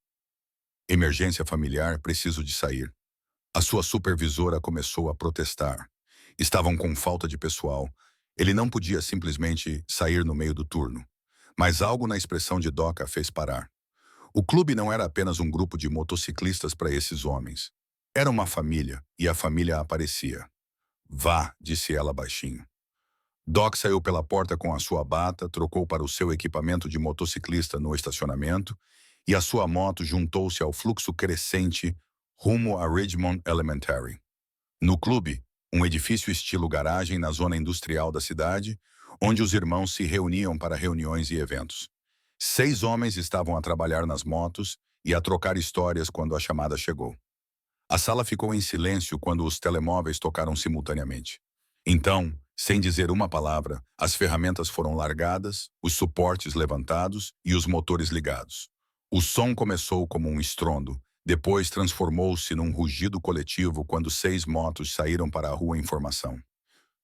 Emergência familiar, preciso de sair. A sua supervisora começou a protestar. Estavam com falta de pessoal. Ele não podia simplesmente sair no meio do turno. Mas algo na expressão de Doc a fez parar. O clube não era apenas um grupo de motociclistas para esses homens. Era uma família, e a família aparecia. Vá, disse ela baixinho. Doc saiu pela porta com a sua bata, trocou para o seu equipamento de motociclista no estacionamento, e a sua moto juntou-se ao fluxo crescente rumo a Ridgemont Elementary. No clube, um edifício estilo garagem na zona industrial da cidade, onde os irmãos se reuniam para reuniões e eventos. 6 homens estavam a trabalhar nas motos e a trocar histórias quando a chamada chegou. A sala ficou em silêncio quando os telemóveis tocaram simultaneamente. Então, sem dizer uma palavra, as ferramentas foram largadas, os suportes levantados e os motores ligados. O som começou como um estrondo, depois transformou-se num rugido coletivo quando 6 motos saíram para a rua em formação.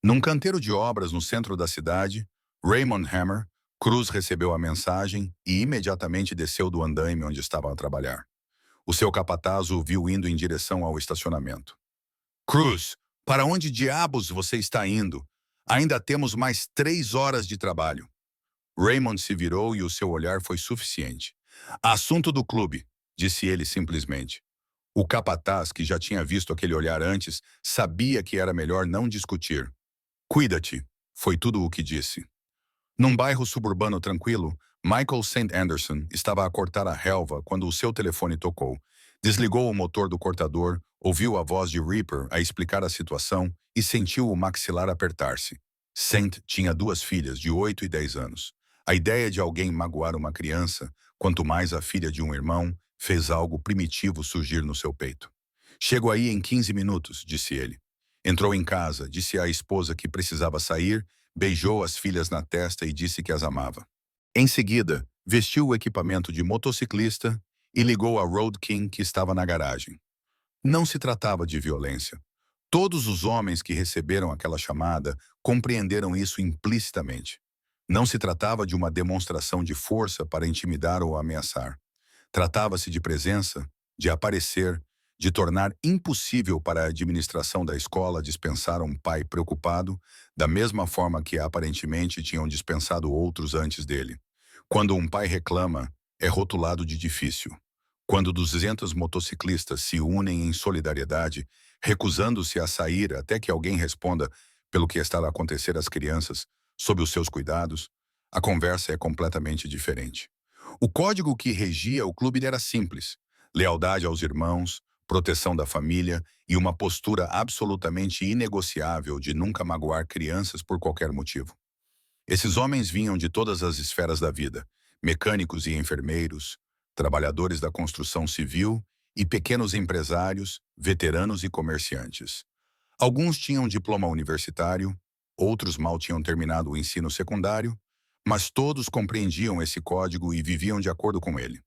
Num canteiro de obras no centro da cidade, Raymond Hammer, Cruz recebeu a mensagem e imediatamente desceu do andaime onde estava a trabalhar. O seu capataz o viu indo em direção ao estacionamento. Cruz, para onde diabos você está indo? Ainda temos mais 3 horas de trabalho. Raymond se virou e o seu olhar foi suficiente. Assunto do clube, disse ele simplesmente. O capataz, que já tinha visto aquele olhar antes, sabia que era melhor não discutir. Cuida-te, foi tudo o que disse. Num bairro suburbano tranquilo, Michael St. Anderson estava a cortar a relva quando o seu telefone tocou. Desligou o motor do cortador, ouviu a voz de Reaper a explicar a situação e sentiu o maxilar apertar-se. St. tinha 2 filhas de 8 e 10 anos. A ideia de alguém magoar uma criança, quanto mais a filha de um irmão, fez algo primitivo surgir no seu peito. Chego aí em 15 minutos, disse ele. Entrou em casa, disse à esposa que precisava sair, beijou as filhas na testa e disse que as amava. Em seguida, vestiu o equipamento de motociclista e ligou a Road King que estava na garagem. Não se tratava de violência. Todos os homens que receberam aquela chamada compreenderam isso implicitamente. Não se tratava de uma demonstração de força para intimidar ou ameaçar. Tratava-se de presença, de aparecer, de tornar impossível para a administração da escola dispensar um pai preocupado, da mesma forma que aparentemente tinham dispensado outros antes dele. Quando um pai reclama, é rotulado de difícil. Quando 200 motociclistas se unem em solidariedade, recusando-se a sair até que alguém responda pelo que está a acontecer às crianças, sob os seus cuidados, a conversa é completamente diferente. O código que regia o clube era simples: lealdade aos irmãos, proteção da família e uma postura absolutamente inegociável de nunca magoar crianças por qualquer motivo. Esses homens vinham de todas as esferas da vida: mecânicos e enfermeiros, trabalhadores da construção civil e pequenos empresários, veteranos e comerciantes. Alguns tinham diploma universitário, outros mal tinham terminado o ensino secundário, mas todos compreendiam esse código e viviam de acordo com ele.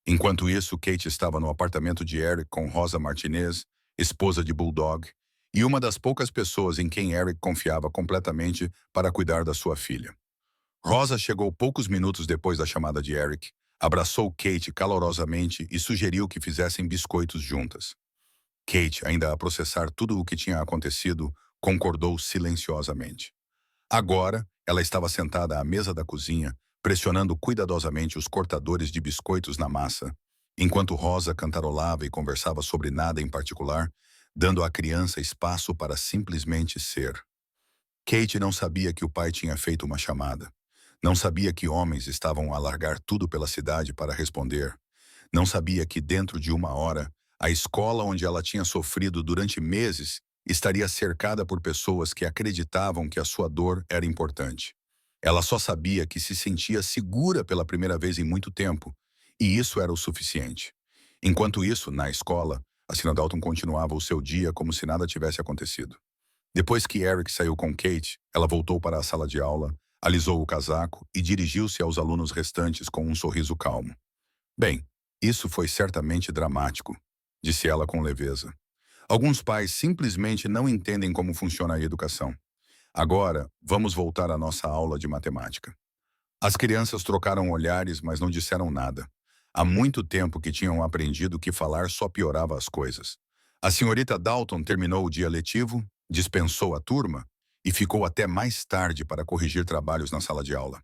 Enquanto isso, Kate estava no apartamento de Eric com Rosa Martinez, esposa de Bulldog, e uma das poucas pessoas em quem Eric confiava completamente para cuidar da sua filha. Rosa chegou poucos minutos depois da chamada de Eric, abraçou Kate calorosamente e sugeriu que fizessem biscoitos juntas. Kate, ainda a processar tudo o que tinha acontecido, concordou silenciosamente. Agora, ela estava sentada à mesa da cozinha, pressionando cuidadosamente os cortadores de biscoitos na massa, enquanto Rosa cantarolava e conversava sobre nada em particular, dando à criança espaço para simplesmente ser. Kate não sabia que o pai tinha feito uma chamada. Não sabia que homens estavam a largar tudo pela cidade para responder. Não sabia que dentro de uma hora, a escola onde ela tinha sofrido durante meses estaria cercada por pessoas que acreditavam que a sua dor era importante. Ela só sabia que se sentia segura pela primeira vez em muito tempo, e isso era o suficiente. Enquanto isso, na escola, a Sra. Dalton continuava o seu dia como se nada tivesse acontecido. Depois que Eric saiu com Kate, ela voltou para a sala de aula, alisou o casaco e dirigiu-se aos alunos restantes com um sorriso calmo. Bem, isso foi certamente dramático, disse ela com leveza. Alguns pais simplesmente não entendem como funciona a educação. Agora, vamos voltar à nossa aula de matemática. As crianças trocaram olhares, mas não disseram nada. Há muito tempo que tinham aprendido que falar só piorava as coisas. A senhorita Dalton terminou o dia letivo, dispensou a turma e ficou até mais tarde para corrigir trabalhos na sala de aula.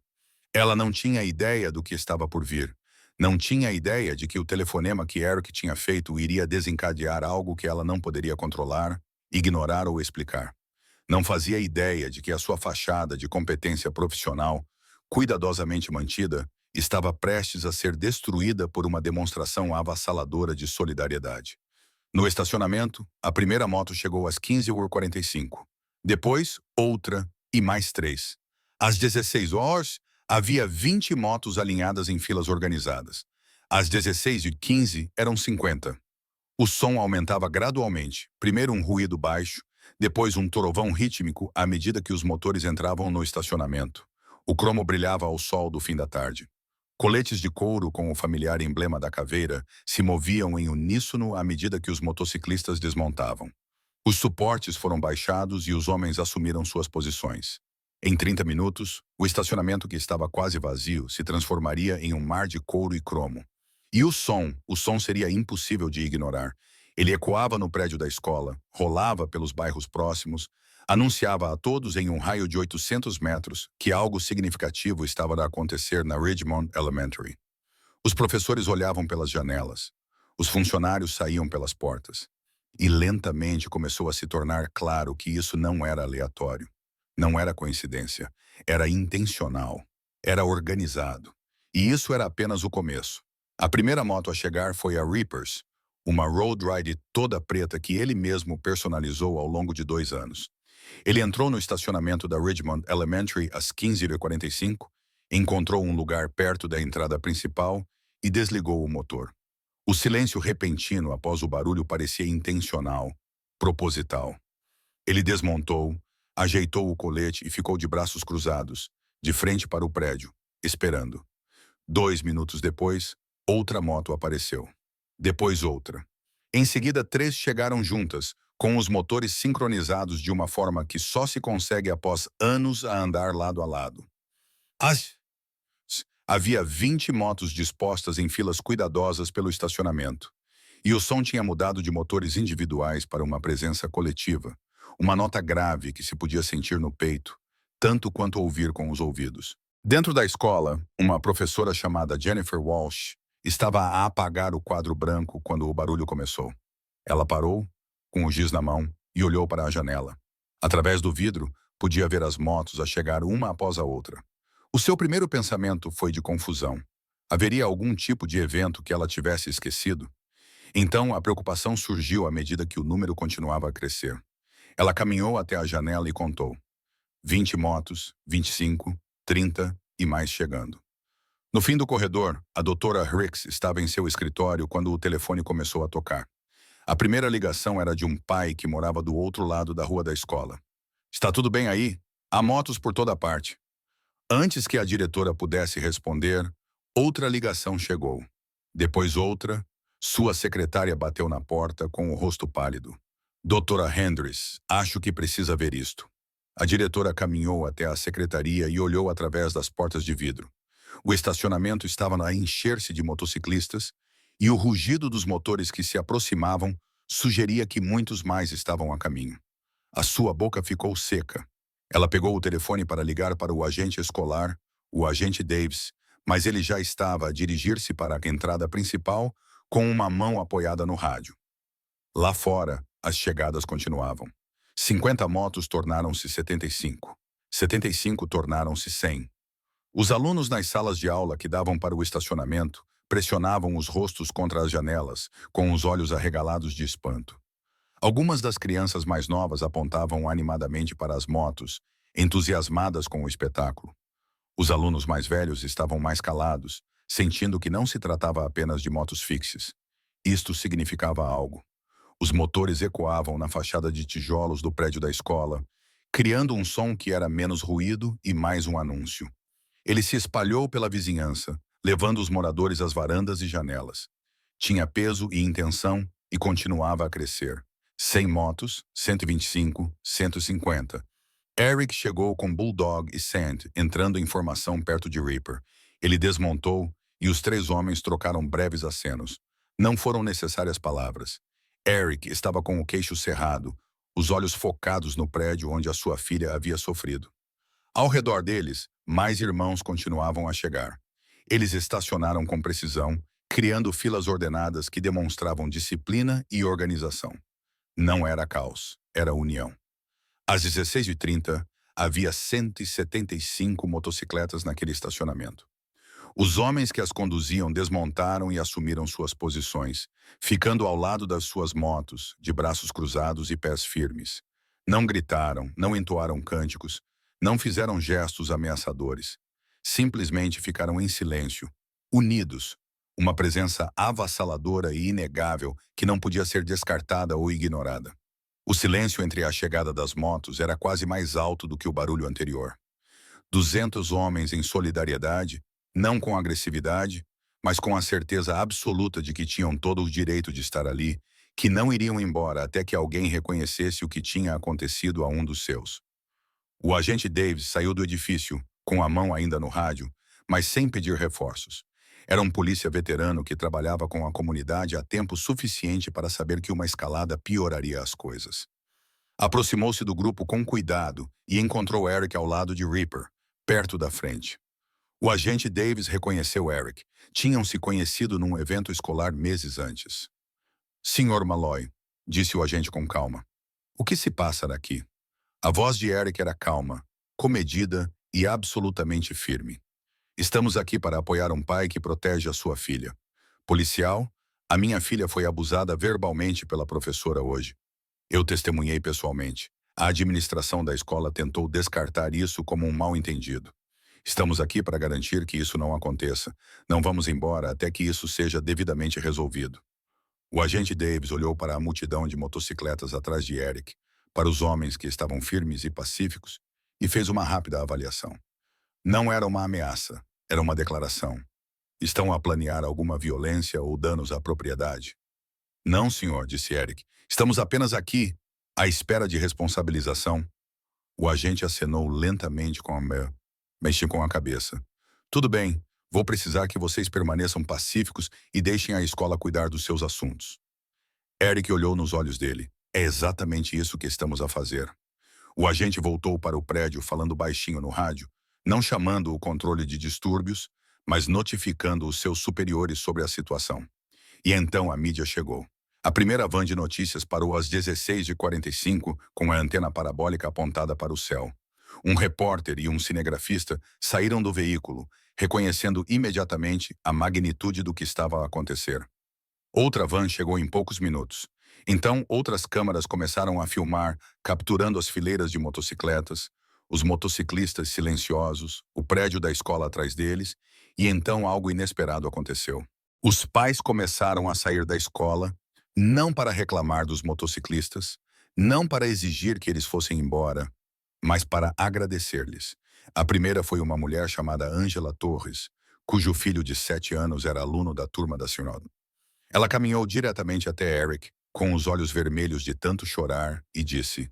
Ela não tinha ideia do que estava por vir. Não tinha ideia de que o telefonema que Eric tinha feito iria desencadear algo que ela não poderia controlar, ignorar ou explicar. Não fazia ideia de que a sua fachada de competência profissional, cuidadosamente mantida, estava prestes a ser destruída por uma demonstração avassaladora de solidariedade. No estacionamento, a primeira moto chegou às 15h45. Depois, outra e mais 3. Às 16 horas, havia 20 motos alinhadas em filas organizadas. Às 16h15, eram 50. O som aumentava gradualmente, primeiro um ruído baixo, depois um trovão rítmico à medida que os motores entravam no estacionamento. O cromo brilhava ao sol do fim da tarde. Coletes de couro com o familiar emblema da caveira se moviam em uníssono à medida que os motociclistas desmontavam. Os suportes foram baixados e os homens assumiram suas posições. Em 30 minutos, o estacionamento que estava quase vazio se transformaria em um mar de couro e cromo. E o som seria impossível de ignorar. Ele ecoava no prédio da escola, rolava pelos bairros próximos, anunciava a todos em um raio de 800 metros que algo significativo estava a acontecer na Ridgemont Elementary. Os professores olhavam pelas janelas. Os funcionários saíam pelas portas. E lentamente começou a se tornar claro que isso não era aleatório. Não era coincidência. Era intencional. Era organizado. E isso era apenas o começo. A primeira moto a chegar foi a Reapers, uma Road Ride toda preta que ele mesmo personalizou ao longo de 2 anos. Ele entrou no estacionamento da Ridgemont Elementary às 15h45, encontrou um lugar perto da entrada principal e desligou o motor. O silêncio repentino após o barulho parecia intencional, proposital. Ele desmontou, ajeitou o colete e ficou de braços cruzados, de frente para o prédio, esperando. 2 minutos depois, outra moto apareceu. Depois outra. Em seguida, 3 chegaram juntas, com os motores sincronizados de uma forma que só se consegue após anos a andar lado a lado. Havia 20 motos dispostas em filas cuidadosas pelo estacionamento. E o som tinha mudado de motores individuais para uma presença coletiva, uma nota grave que se podia sentir no peito, tanto quanto ouvir com os ouvidos. Dentro da escola, uma professora chamada Jennifer Walsh estava a apagar o quadro branco quando o barulho começou. Ela parou, com o giz na mão, e olhou para a janela. Através do vidro, podia ver as motos a chegar uma após a outra. O seu primeiro pensamento foi de confusão. Haveria algum tipo de evento que ela tivesse esquecido? Então, a preocupação surgiu à medida que o número continuava a crescer. Ela caminhou até a janela e contou. 20 motos, 25, 30 e mais chegando. No fim do corredor, a doutora Hicks estava em seu escritório quando o telefone começou a tocar. A primeira ligação era de um pai que morava do outro lado da rua da escola. Está tudo bem aí? Há motos por toda parte. Antes que a diretora pudesse responder, outra ligação chegou. Depois outra, sua secretária bateu na porta com o rosto pálido. Doutora Hendricks, acho que precisa ver isto. A diretora caminhou até a secretaria e olhou através das portas de vidro. O estacionamento estava a encher-se de motociclistas e o rugido dos motores que se aproximavam sugeria que muitos mais estavam a caminho. A sua boca ficou seca. Ela pegou o telefone para ligar para o agente escolar, o agente Davis, mas ele já estava a dirigir-se para a entrada principal com uma mão apoiada no rádio. Lá fora, as chegadas continuavam. 50 motos tornaram-se 75. 75 tornaram-se 100. Os alunos nas salas de aula que davam para o estacionamento pressionavam os rostos contra as janelas, com os olhos arregalados de espanto. Algumas das crianças mais novas apontavam animadamente para as motos, entusiasmadas com o espetáculo. Os alunos mais velhos estavam mais calados, sentindo que não se tratava apenas de motos fixes. Isto significava algo. Os motores ecoavam na fachada de tijolos do prédio da escola, criando um som que era menos ruído e mais um anúncio. Ele se espalhou pela vizinhança, levando os moradores às varandas e janelas. Tinha peso e intenção e continuava a crescer. 100 motos, 125, 150. Eric chegou com Bulldog e Sand, entrando em formação perto de Reaper. Ele desmontou e os três homens trocaram breves acenos. Não foram necessárias palavras. Eric estava com o queixo cerrado, os olhos focados no prédio onde a sua filha havia sofrido. Ao redor deles, mais irmãos continuavam a chegar. Eles estacionaram com precisão, criando filas ordenadas que demonstravam disciplina e organização. Não era caos, era união. Às 16h30, havia 175 motocicletas naquele estacionamento. Os homens que as conduziam desmontaram e assumiram suas posições, ficando ao lado das suas motos, de braços cruzados e pés firmes. Não gritaram, não entoaram cânticos, não fizeram gestos ameaçadores. Simplesmente ficaram em silêncio, unidos, uma presença avassaladora e inegável que não podia ser descartada ou ignorada. O silêncio entre a chegada das motos era quase mais alto do que o barulho anterior. 200 homens em solidariedade, não com agressividade, mas com a certeza absoluta de que tinham todo o direito de estar ali, que não iriam embora até que alguém reconhecesse o que tinha acontecido a um dos seus. O agente Davis saiu do edifício, com a mão ainda no rádio, mas sem pedir reforços. Era um polícia veterano que trabalhava com a comunidade há tempo suficiente para saber que uma escalada pioraria as coisas. Aproximou-se do grupo com cuidado e encontrou Eric ao lado de Reaper, perto da frente. O agente Davis reconheceu Eric. Tinham se conhecido num evento escolar meses antes. "Senhor Malloy", disse o agente com calma. "O que se passa aqui?" A voz de Eric era calma, comedida e absolutamente firme. "Estamos aqui para apoiar um pai que protege a sua filha. Policial, a minha filha foi abusada verbalmente pela professora hoje. Eu testemunhei pessoalmente. A administração da escola tentou descartar isso como um mal-entendido. Estamos aqui para garantir que isso não aconteça. Não vamos embora até que isso seja devidamente resolvido." O agente Davis olhou para a multidão de motocicletas atrás de Eric, para os homens que estavam firmes e pacíficos, e fez uma rápida avaliação. Não era uma ameaça, era uma declaração. "Estão a planear alguma violência ou danos à propriedade?" "Não, senhor", disse Eric. "Estamos apenas aqui, à espera de responsabilização." O agente acenou lentamente mexeu com a cabeça. "Tudo bem, vou precisar que vocês permaneçam pacíficos e deixem a escola cuidar dos seus assuntos." Eric olhou nos olhos dele. "É exatamente isso que estamos a fazer." O agente voltou para o prédio falando baixinho no rádio, não chamando o controle de distúrbios, mas notificando os seus superiores sobre a situação. E então a mídia chegou. A primeira van de notícias parou às 16h45 com a antena parabólica apontada para o céu. Um repórter e um cinegrafista saíram do veículo, reconhecendo imediatamente a magnitude do que estava a acontecer. Outra van chegou em poucos minutos. Então, outras câmaras começaram a filmar, capturando as fileiras de motocicletas, os motociclistas silenciosos, o prédio da escola atrás deles, e então algo inesperado aconteceu. Os pais começaram a sair da escola, não para reclamar dos motociclistas, não para exigir que eles fossem embora, mas para agradecer-lhes. A primeira foi uma mulher chamada Angela Torres, cujo filho de 7 anos era aluno da turma da senhora. Ela caminhou diretamente até Eric, com os olhos vermelhos de tanto chorar, e disse: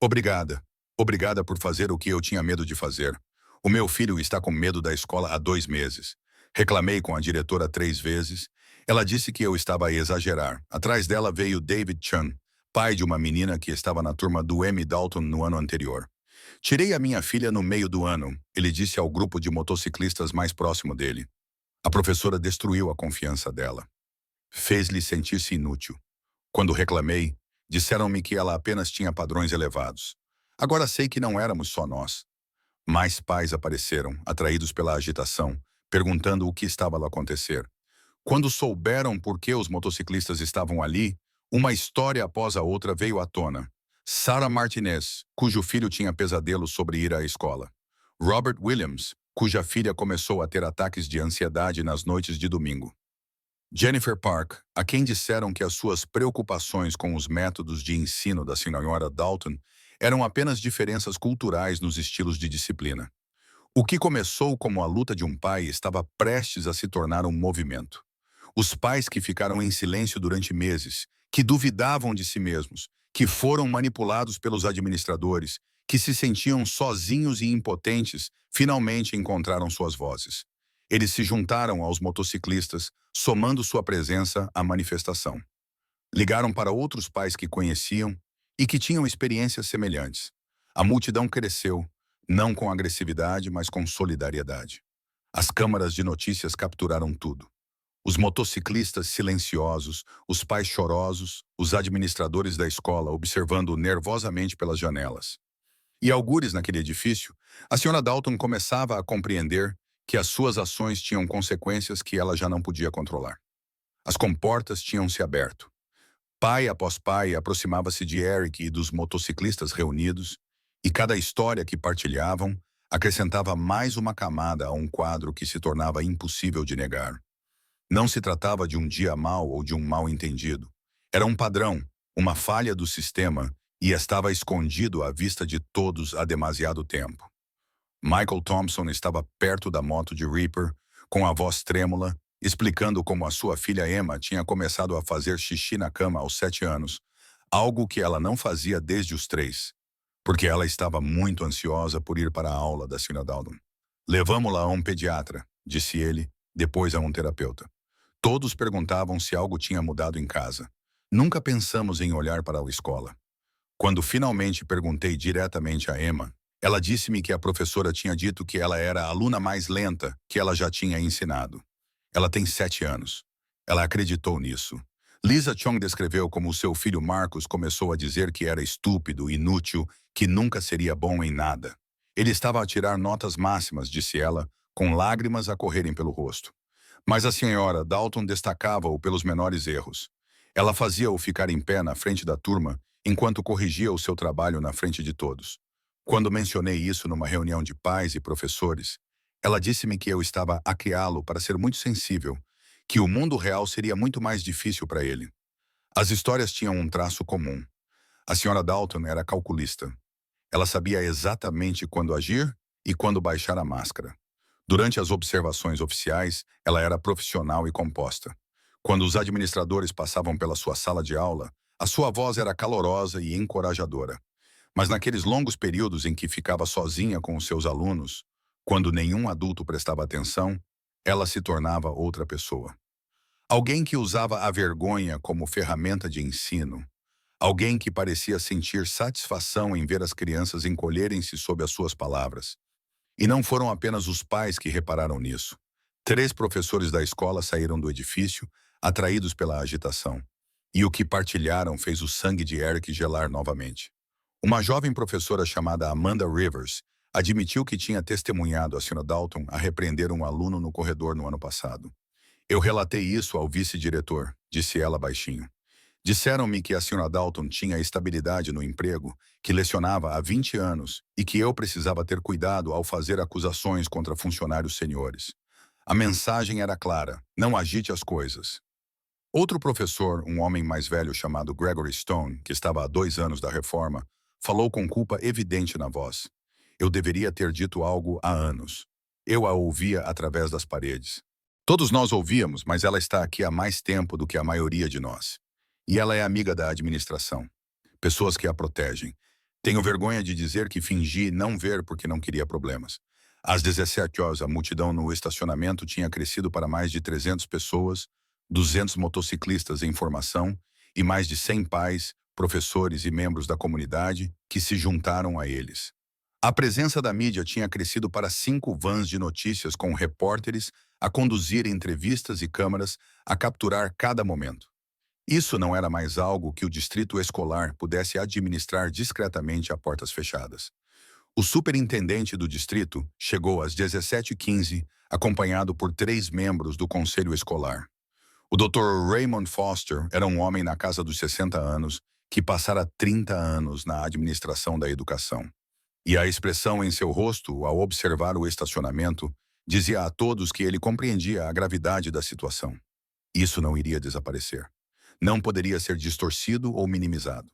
"Obrigada. Obrigada por fazer o que eu tinha medo de fazer. O meu filho está com medo da escola há 2 meses. Reclamei com a diretora 3 vezes. Ela disse que eu estava a exagerar. Atrás dela veio David Chan, pai de uma menina que estava na turma do M. Dalton no ano anterior. Tirei a minha filha no meio do ano", ele disse ao grupo de motociclistas mais próximo dele. A professora destruiu a confiança dela. Fez-lhe sentir-se inútil. Quando reclamei, disseram-me que ela apenas tinha padrões elevados. Agora sei que não éramos só nós. Mais pais apareceram, atraídos pela agitação, perguntando o que estava a acontecer. Quando souberam por que os motociclistas estavam ali, Uma história após a outra veio à tona. Sarah Martinez, cujo filho tinha pesadelos sobre ir à escola. Robert Williams, cuja filha começou a ter ataques de ansiedade nas noites de domingo. Jennifer Park, a quem disseram que as suas preocupações com os métodos de ensino da senhora Dalton eram apenas diferenças culturais nos estilos de disciplina. O que começou como a luta de um pai estava prestes a se tornar um movimento. Os pais que ficaram em silêncio durante meses, que duvidavam de si mesmos, que foram manipulados pelos administradores, que se sentiam sozinhos e impotentes, finalmente encontraram suas vozes. Eles se juntaram aos motociclistas, somando sua presença à manifestação. Ligaram para outros pais que conheciam e que tinham experiências semelhantes. A multidão cresceu, não com agressividade, mas com solidariedade. As câmaras de notícias capturaram tudo. Os motociclistas silenciosos, os pais chorosos, os administradores da escola observando nervosamente pelas janelas. E algures naquele edifício, a senhora Dalton começava a compreender que as suas ações tinham consequências que ela já não podia controlar. As comportas tinham se aberto. Pai após pai aproximava-se de Eric e dos motociclistas reunidos, e cada história que partilhavam acrescentava mais uma camada a um quadro que se tornava impossível de negar. Não se tratava de um dia mau ou de um mal-entendido. Era um padrão, uma falha do sistema, e estava escondido à vista de todos há demasiado tempo. Michael Thompson estava perto da moto de Reaper, com a voz trêmula, explicando como a sua filha Emma tinha começado a fazer xixi na cama aos 7 anos, algo que ela não fazia desde os 3, porque ela estava muito ansiosa por ir para a aula da Sra. Dalton. Levamo-la a um pediatra, disse ele, depois a um terapeuta. Todos perguntavam se algo tinha mudado em casa. Nunca pensamos em olhar para a escola. Quando finalmente perguntei diretamente a Emma, ela disse-me que a professora tinha dito que ela era a aluna mais lenta que ela já tinha ensinado. Ela tem 7 anos. Ela acreditou nisso. Lisa Chong descreveu como o seu filho Marcos começou a dizer que era estúpido, inútil, que nunca seria bom em nada. Ele estava a tirar notas máximas, disse ela, com lágrimas a correrem pelo rosto. Mas a senhora Dalton destacava-o pelos menores erros. Ela fazia-o ficar em pé na frente da turma, enquanto corrigia o seu trabalho na frente de todos. Quando mencionei isso numa reunião de pais e professores, ela disse-me que eu estava a criá-lo para ser muito sensível, que o mundo real seria muito mais difícil para ele. As histórias tinham um traço comum. A senhora Dalton era calculista. Ela sabia exatamente quando agir e quando baixar a máscara. Durante as observações oficiais, ela era profissional e composta. Quando os administradores passavam pela sua sala de aula, a sua voz era calorosa e encorajadora. Mas naqueles longos períodos em que ficava sozinha com os seus alunos, quando nenhum adulto prestava atenção, ela se tornava outra pessoa. Alguém que usava a vergonha como ferramenta de ensino. Alguém que parecia sentir satisfação em ver as crianças encolherem-se sob as suas palavras. E não foram apenas os pais que repararam nisso. 3 professores da escola saíram do edifício, atraídos pela agitação. E o que partilharam fez o sangue de Eric gelar novamente. Uma jovem professora chamada Amanda Rivers admitiu que tinha testemunhado a Sra. Dalton a repreender um aluno no corredor no ano passado. Eu relatei isso ao vice-diretor, disse ela baixinho. Disseram-me que a Sra. Dalton tinha estabilidade no emprego, que lecionava há 20 anos e que eu precisava ter cuidado ao fazer acusações contra funcionários seniores. A mensagem era clara: não agite as coisas. Outro professor, um homem mais velho chamado Gregory Stone, que estava há 2 anos da reforma, falou com culpa evidente na voz. Eu deveria ter dito algo há anos. Eu a ouvia através das paredes. Todos nós ouvíamos, mas ela está aqui há mais tempo do que a maioria de nós. E ela é amiga da administração. Pessoas que a protegem. Tenho vergonha de dizer que fingi não ver porque não queria problemas. Às 17 horas, a multidão no estacionamento tinha crescido para mais de 300 pessoas, 200 motociclistas em formação e mais de 100 pais, professores e membros da comunidade que se juntaram a eles. A presença da mídia tinha crescido para 5 vans de notícias com repórteres a conduzir entrevistas e câmaras a capturar cada momento. Isso não era mais algo que o distrito escolar pudesse administrar discretamente a portas fechadas. O superintendente do distrito chegou às 17h15, acompanhado por 3 membros do conselho escolar. O Dr. Raymond Foster era um homem na casa dos 60 anos que passara 30 anos na administração da educação. E a expressão em seu rosto, ao observar o estacionamento, dizia a todos que ele compreendia a gravidade da situação. Isso não iria desaparecer. Não poderia ser distorcido ou minimizado.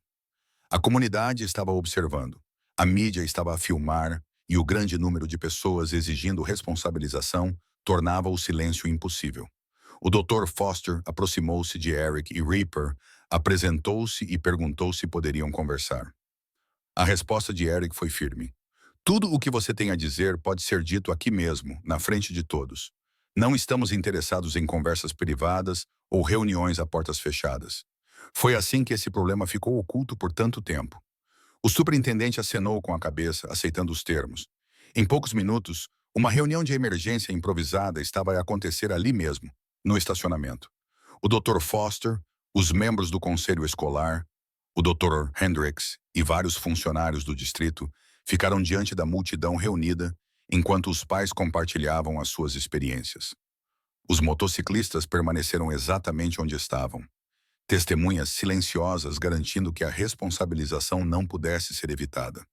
A comunidade estava observando. A mídia estava a filmar e o grande número de pessoas exigindo responsabilização tornava o silêncio impossível. O Dr. Foster aproximou-se de Eric e Reaper, apresentou-se e perguntou se poderiam conversar. A resposta de Eric foi firme. Tudo o que você tem a dizer pode ser dito aqui mesmo, na frente de todos. Não estamos interessados em conversas privadas ou reuniões a portas fechadas. Foi assim que esse problema ficou oculto por tanto tempo. O superintendente acenou com a cabeça, aceitando os termos. Em poucos minutos, uma reunião de emergência improvisada estava a acontecer ali mesmo, no estacionamento. O Dr. Foster, os membros do conselho escolar, o Dr. Hendricks e vários funcionários do distrito ficaram diante da multidão reunida enquanto os pais compartilhavam as suas experiências. Os motociclistas permaneceram exatamente onde estavam, testemunhas silenciosas garantindo que a responsabilização não pudesse ser evitada.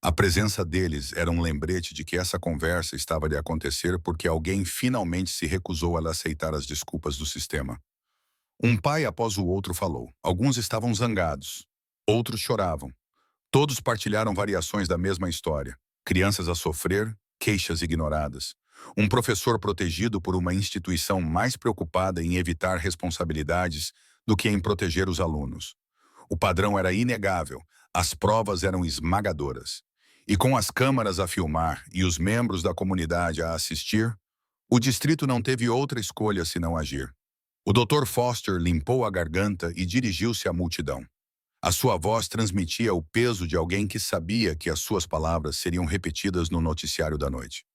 A presença deles era um lembrete de que essa conversa estava de acontecer porque alguém finalmente se recusou a aceitar as desculpas do sistema. Um pai após o outro falou. Alguns estavam zangados, outros choravam. Todos partilharam variações da mesma história. Crianças a sofrer, queixas ignoradas. Um professor protegido por uma instituição mais preocupada em evitar responsabilidades do que em proteger os alunos. O padrão era inegável, as provas eram esmagadoras. E com as câmaras a filmar e os membros da comunidade a assistir, o distrito não teve outra escolha senão agir. O Dr. Foster limpou a garganta e dirigiu-se à multidão. A sua voz transmitia o peso de alguém que sabia que as suas palavras seriam repetidas no noticiário da noite.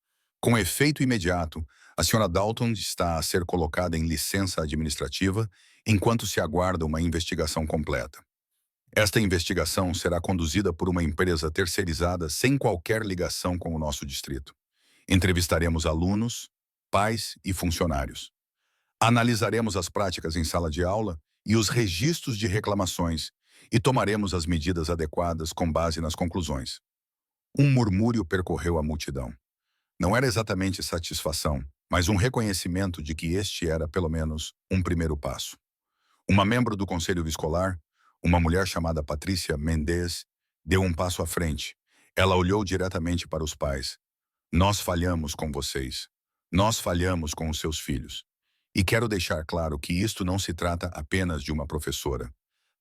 Com efeito imediato, a Sra. Dalton está a ser colocada em licença administrativa enquanto se aguarda uma investigação completa. Esta investigação será conduzida por uma empresa terceirizada sem qualquer ligação com o nosso distrito. Entrevistaremos alunos, pais e funcionários. Analisaremos as práticas em sala de aula e os registros de reclamações e tomaremos as medidas adequadas com base nas conclusões. Um murmúrio percorreu a multidão. Não era exatamente satisfação, mas um reconhecimento de que este era, pelo menos, um primeiro passo. Uma membro do conselho escolar, uma mulher chamada Patrícia Mendes, deu um passo à frente. Ela olhou diretamente para os pais. Nós falhamos com vocês. Nós falhamos com os seus filhos. E quero deixar claro que isto não se trata apenas de uma professora.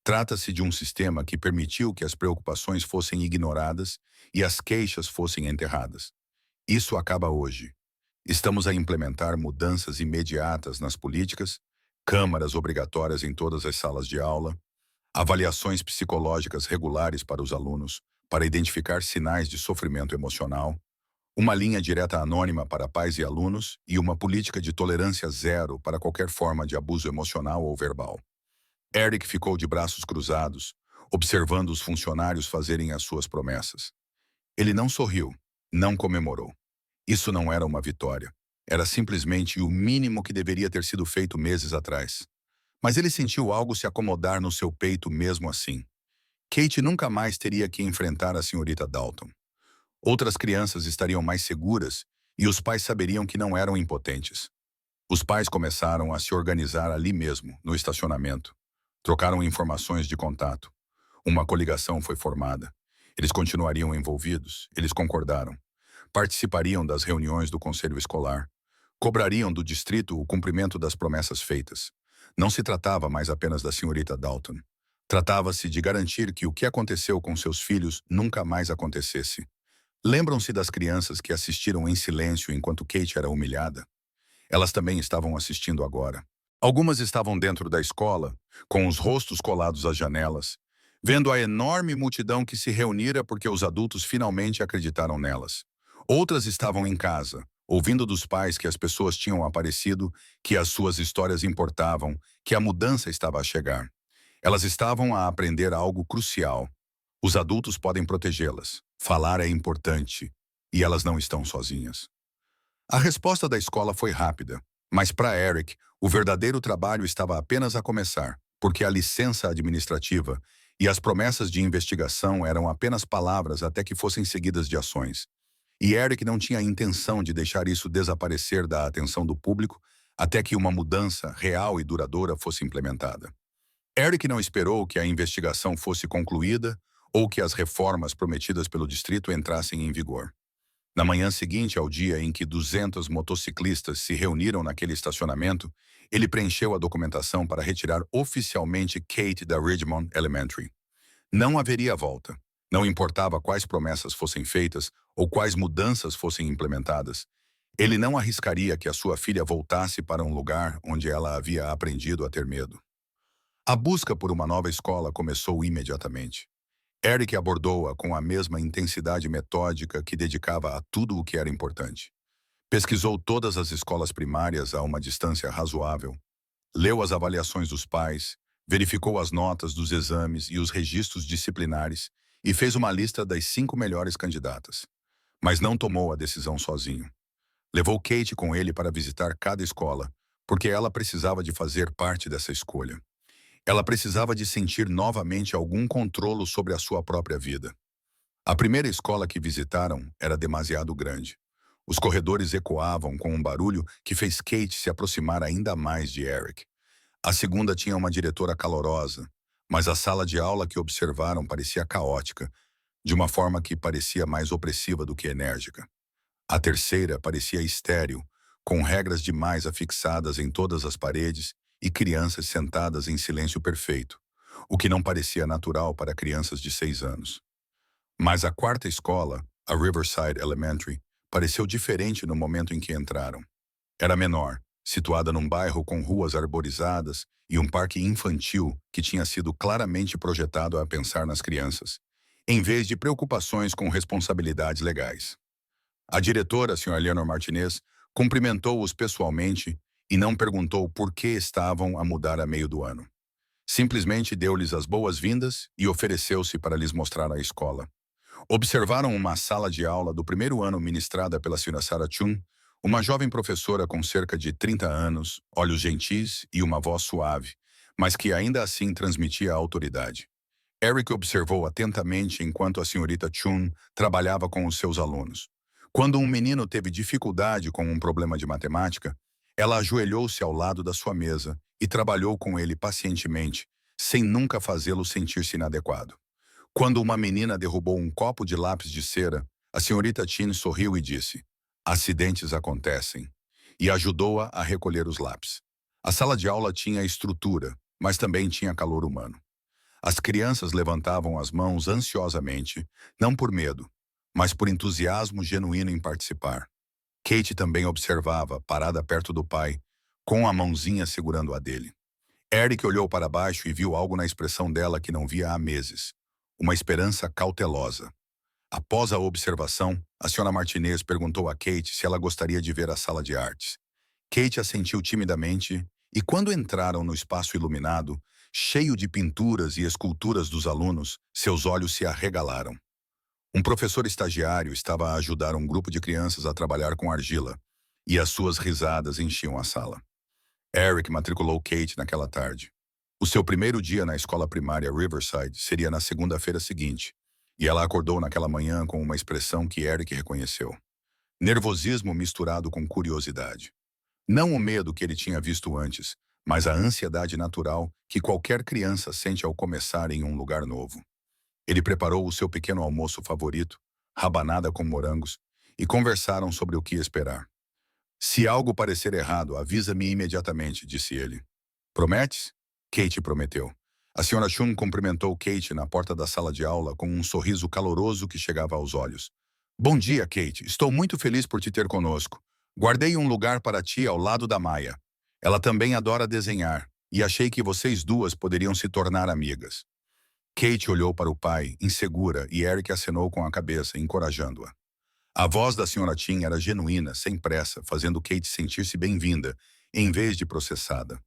Trata-se de um sistema que permitiu que as preocupações fossem ignoradas e as queixas fossem enterradas. Isso acaba hoje. Estamos a implementar mudanças imediatas nas políticas, câmaras obrigatórias em todas as salas de aula, avaliações psicológicas regulares para os alunos para identificar sinais de sofrimento emocional, uma linha direta anônima para pais e alunos e uma política de tolerância zero para qualquer forma de abuso emocional ou verbal. Eric ficou de braços cruzados, observando os funcionários fazerem as suas promessas. Ele não sorriu, não comemorou. Isso não era uma vitória. Era simplesmente o mínimo que deveria ter sido feito meses atrás. Mas ele sentiu algo se acomodar no seu peito mesmo assim. Kate nunca mais teria que enfrentar a senhorita Dalton. Outras crianças estariam mais seguras e os pais saberiam que não eram impotentes. Os pais começaram a se organizar ali mesmo, no estacionamento. Trocaram informações de contato. Uma coligação foi formada. Eles continuariam envolvidos, eles concordaram. Participariam das reuniões do conselho escolar. Cobrariam do distrito o cumprimento das promessas feitas. Não se tratava mais apenas da senhorita Dalton. Tratava-se de garantir que o que aconteceu com seus filhos nunca mais acontecesse. Lembram-se das crianças que assistiram em silêncio enquanto Kate era humilhada? Elas também estavam assistindo agora. Algumas estavam dentro da escola, com os rostos colados às janelas, vendo a enorme multidão que se reunira porque os adultos finalmente acreditaram nelas. Outras estavam em casa, ouvindo dos pais que as pessoas tinham aparecido, que as suas histórias importavam, que a mudança estava a chegar. Elas estavam a aprender algo crucial. Os adultos podem protegê-las. Falar é importante. E elas não estão sozinhas. A resposta da escola foi rápida. Mas para Eric, o verdadeiro trabalho estava apenas a começar, porque a licença administrativa e as promessas de investigação eram apenas palavras até que fossem seguidas de ações. E Eric não tinha a intenção de deixar isso desaparecer da atenção do público até que uma mudança real e duradoura fosse implementada. Eric não esperou que a investigação fosse concluída ou que as reformas prometidas pelo distrito entrassem em vigor. Na manhã seguinte ao dia em que 200 motociclistas se reuniram naquele estacionamento, ele preencheu a documentação para retirar oficialmente Kate da Ridgemont Elementary. Não haveria volta. Não importava quais promessas fossem feitas ou quais mudanças fossem implementadas. Ele não arriscaria que a sua filha voltasse para um lugar onde ela havia aprendido a ter medo. A busca por uma nova escola começou imediatamente. Eric abordou-a com a mesma intensidade metódica que dedicava a tudo o que era importante. Pesquisou todas as escolas primárias a uma distância razoável, leu as avaliações dos pais, verificou as notas dos exames e os registros disciplinares e fez uma lista das 5 melhores candidatas. Mas não tomou a decisão sozinho. Levou Kate com ele para visitar cada escola, porque ela precisava de fazer parte dessa escolha. Ela precisava de sentir novamente algum controle sobre a sua própria vida. A primeira escola que visitaram era demasiado grande. Os corredores ecoavam com um barulho que fez Kate se aproximar ainda mais de Eric. A segunda tinha uma diretora calorosa, mas a sala de aula que observaram parecia caótica, de uma forma que parecia mais opressiva do que enérgica. A terceira parecia estéril, com regras demais afixadas em todas as paredes e crianças sentadas em silêncio perfeito, o que não parecia natural para crianças de 6 anos. Mas a quarta escola, a Riverside Elementary, pareceu diferente no momento em que entraram. Era menor, situada num bairro com ruas arborizadas e um parque infantil que tinha sido claramente projetado a pensar nas crianças, em vez de preocupações com responsabilidades legais. A diretora, a Sra. Leonor Martinez, cumprimentou-os pessoalmente e não perguntou por que estavam a mudar a meio do ano. Simplesmente deu-lhes as boas-vindas e ofereceu-se para lhes mostrar a escola. Observaram uma sala de aula do primeiro ano ministrada pela Sra. Sarah Chun, uma jovem professora com cerca de 30 anos, olhos gentis e uma voz suave, mas que ainda assim transmitia autoridade. Eric observou atentamente enquanto a senhorita Chun trabalhava com os seus alunos. Quando um menino teve dificuldade com um problema de matemática, ela ajoelhou-se ao lado da sua mesa e trabalhou com ele pacientemente, sem nunca fazê-lo sentir-se inadequado. Quando uma menina derrubou um copo de lápis de cera, a senhorita Chin sorriu e disse: "Acidentes acontecem", e ajudou-a a recolher os lápis. A sala de aula tinha estrutura, mas também tinha calor humano. As crianças levantavam as mãos ansiosamente, não por medo, mas por entusiasmo genuíno em participar. Kate também observava, parada perto do pai, com a mãozinha segurando a dele. Eric olhou para baixo e viu algo na expressão dela que não via há meses. Uma esperança cautelosa. Após a observação, a Sra. Martinez perguntou a Kate se ela gostaria de ver a sala de artes. Kate assentiu timidamente e quando entraram no espaço iluminado, cheio de pinturas e esculturas dos alunos, seus olhos se arregalaram. Um professor estagiário estava a ajudar um grupo de crianças a trabalhar com argila, e as suas risadas enchiam a sala. Eric matriculou Kate naquela tarde. O seu primeiro dia na escola primária Riverside seria na segunda-feira seguinte, e ela acordou naquela manhã com uma expressão que Eric reconheceu. Nervosismo misturado com curiosidade. Não o medo que ele tinha visto antes, mas a ansiedade natural que qualquer criança sente ao começar em um lugar novo. Ele preparou o seu pequeno almoço favorito, rabanada com morangos, e conversaram sobre o que esperar. "Se algo parecer errado, avisa-me imediatamente", disse ele. "Prometes?" Kate prometeu. A Sra. Chun cumprimentou Kate na porta da sala de aula com um sorriso caloroso que chegava aos olhos. "Bom dia, Kate. Estou muito feliz por te ter conosco. Guardei um lugar para ti ao lado da Maya. Ela também adora desenhar, e achei que vocês duas poderiam se tornar amigas." Kate olhou para o pai, insegura, e Eric acenou com a cabeça, encorajando-a. A voz da Sra. Chin era genuína, sem pressa, fazendo Kate sentir-se bem-vinda, em vez de processada.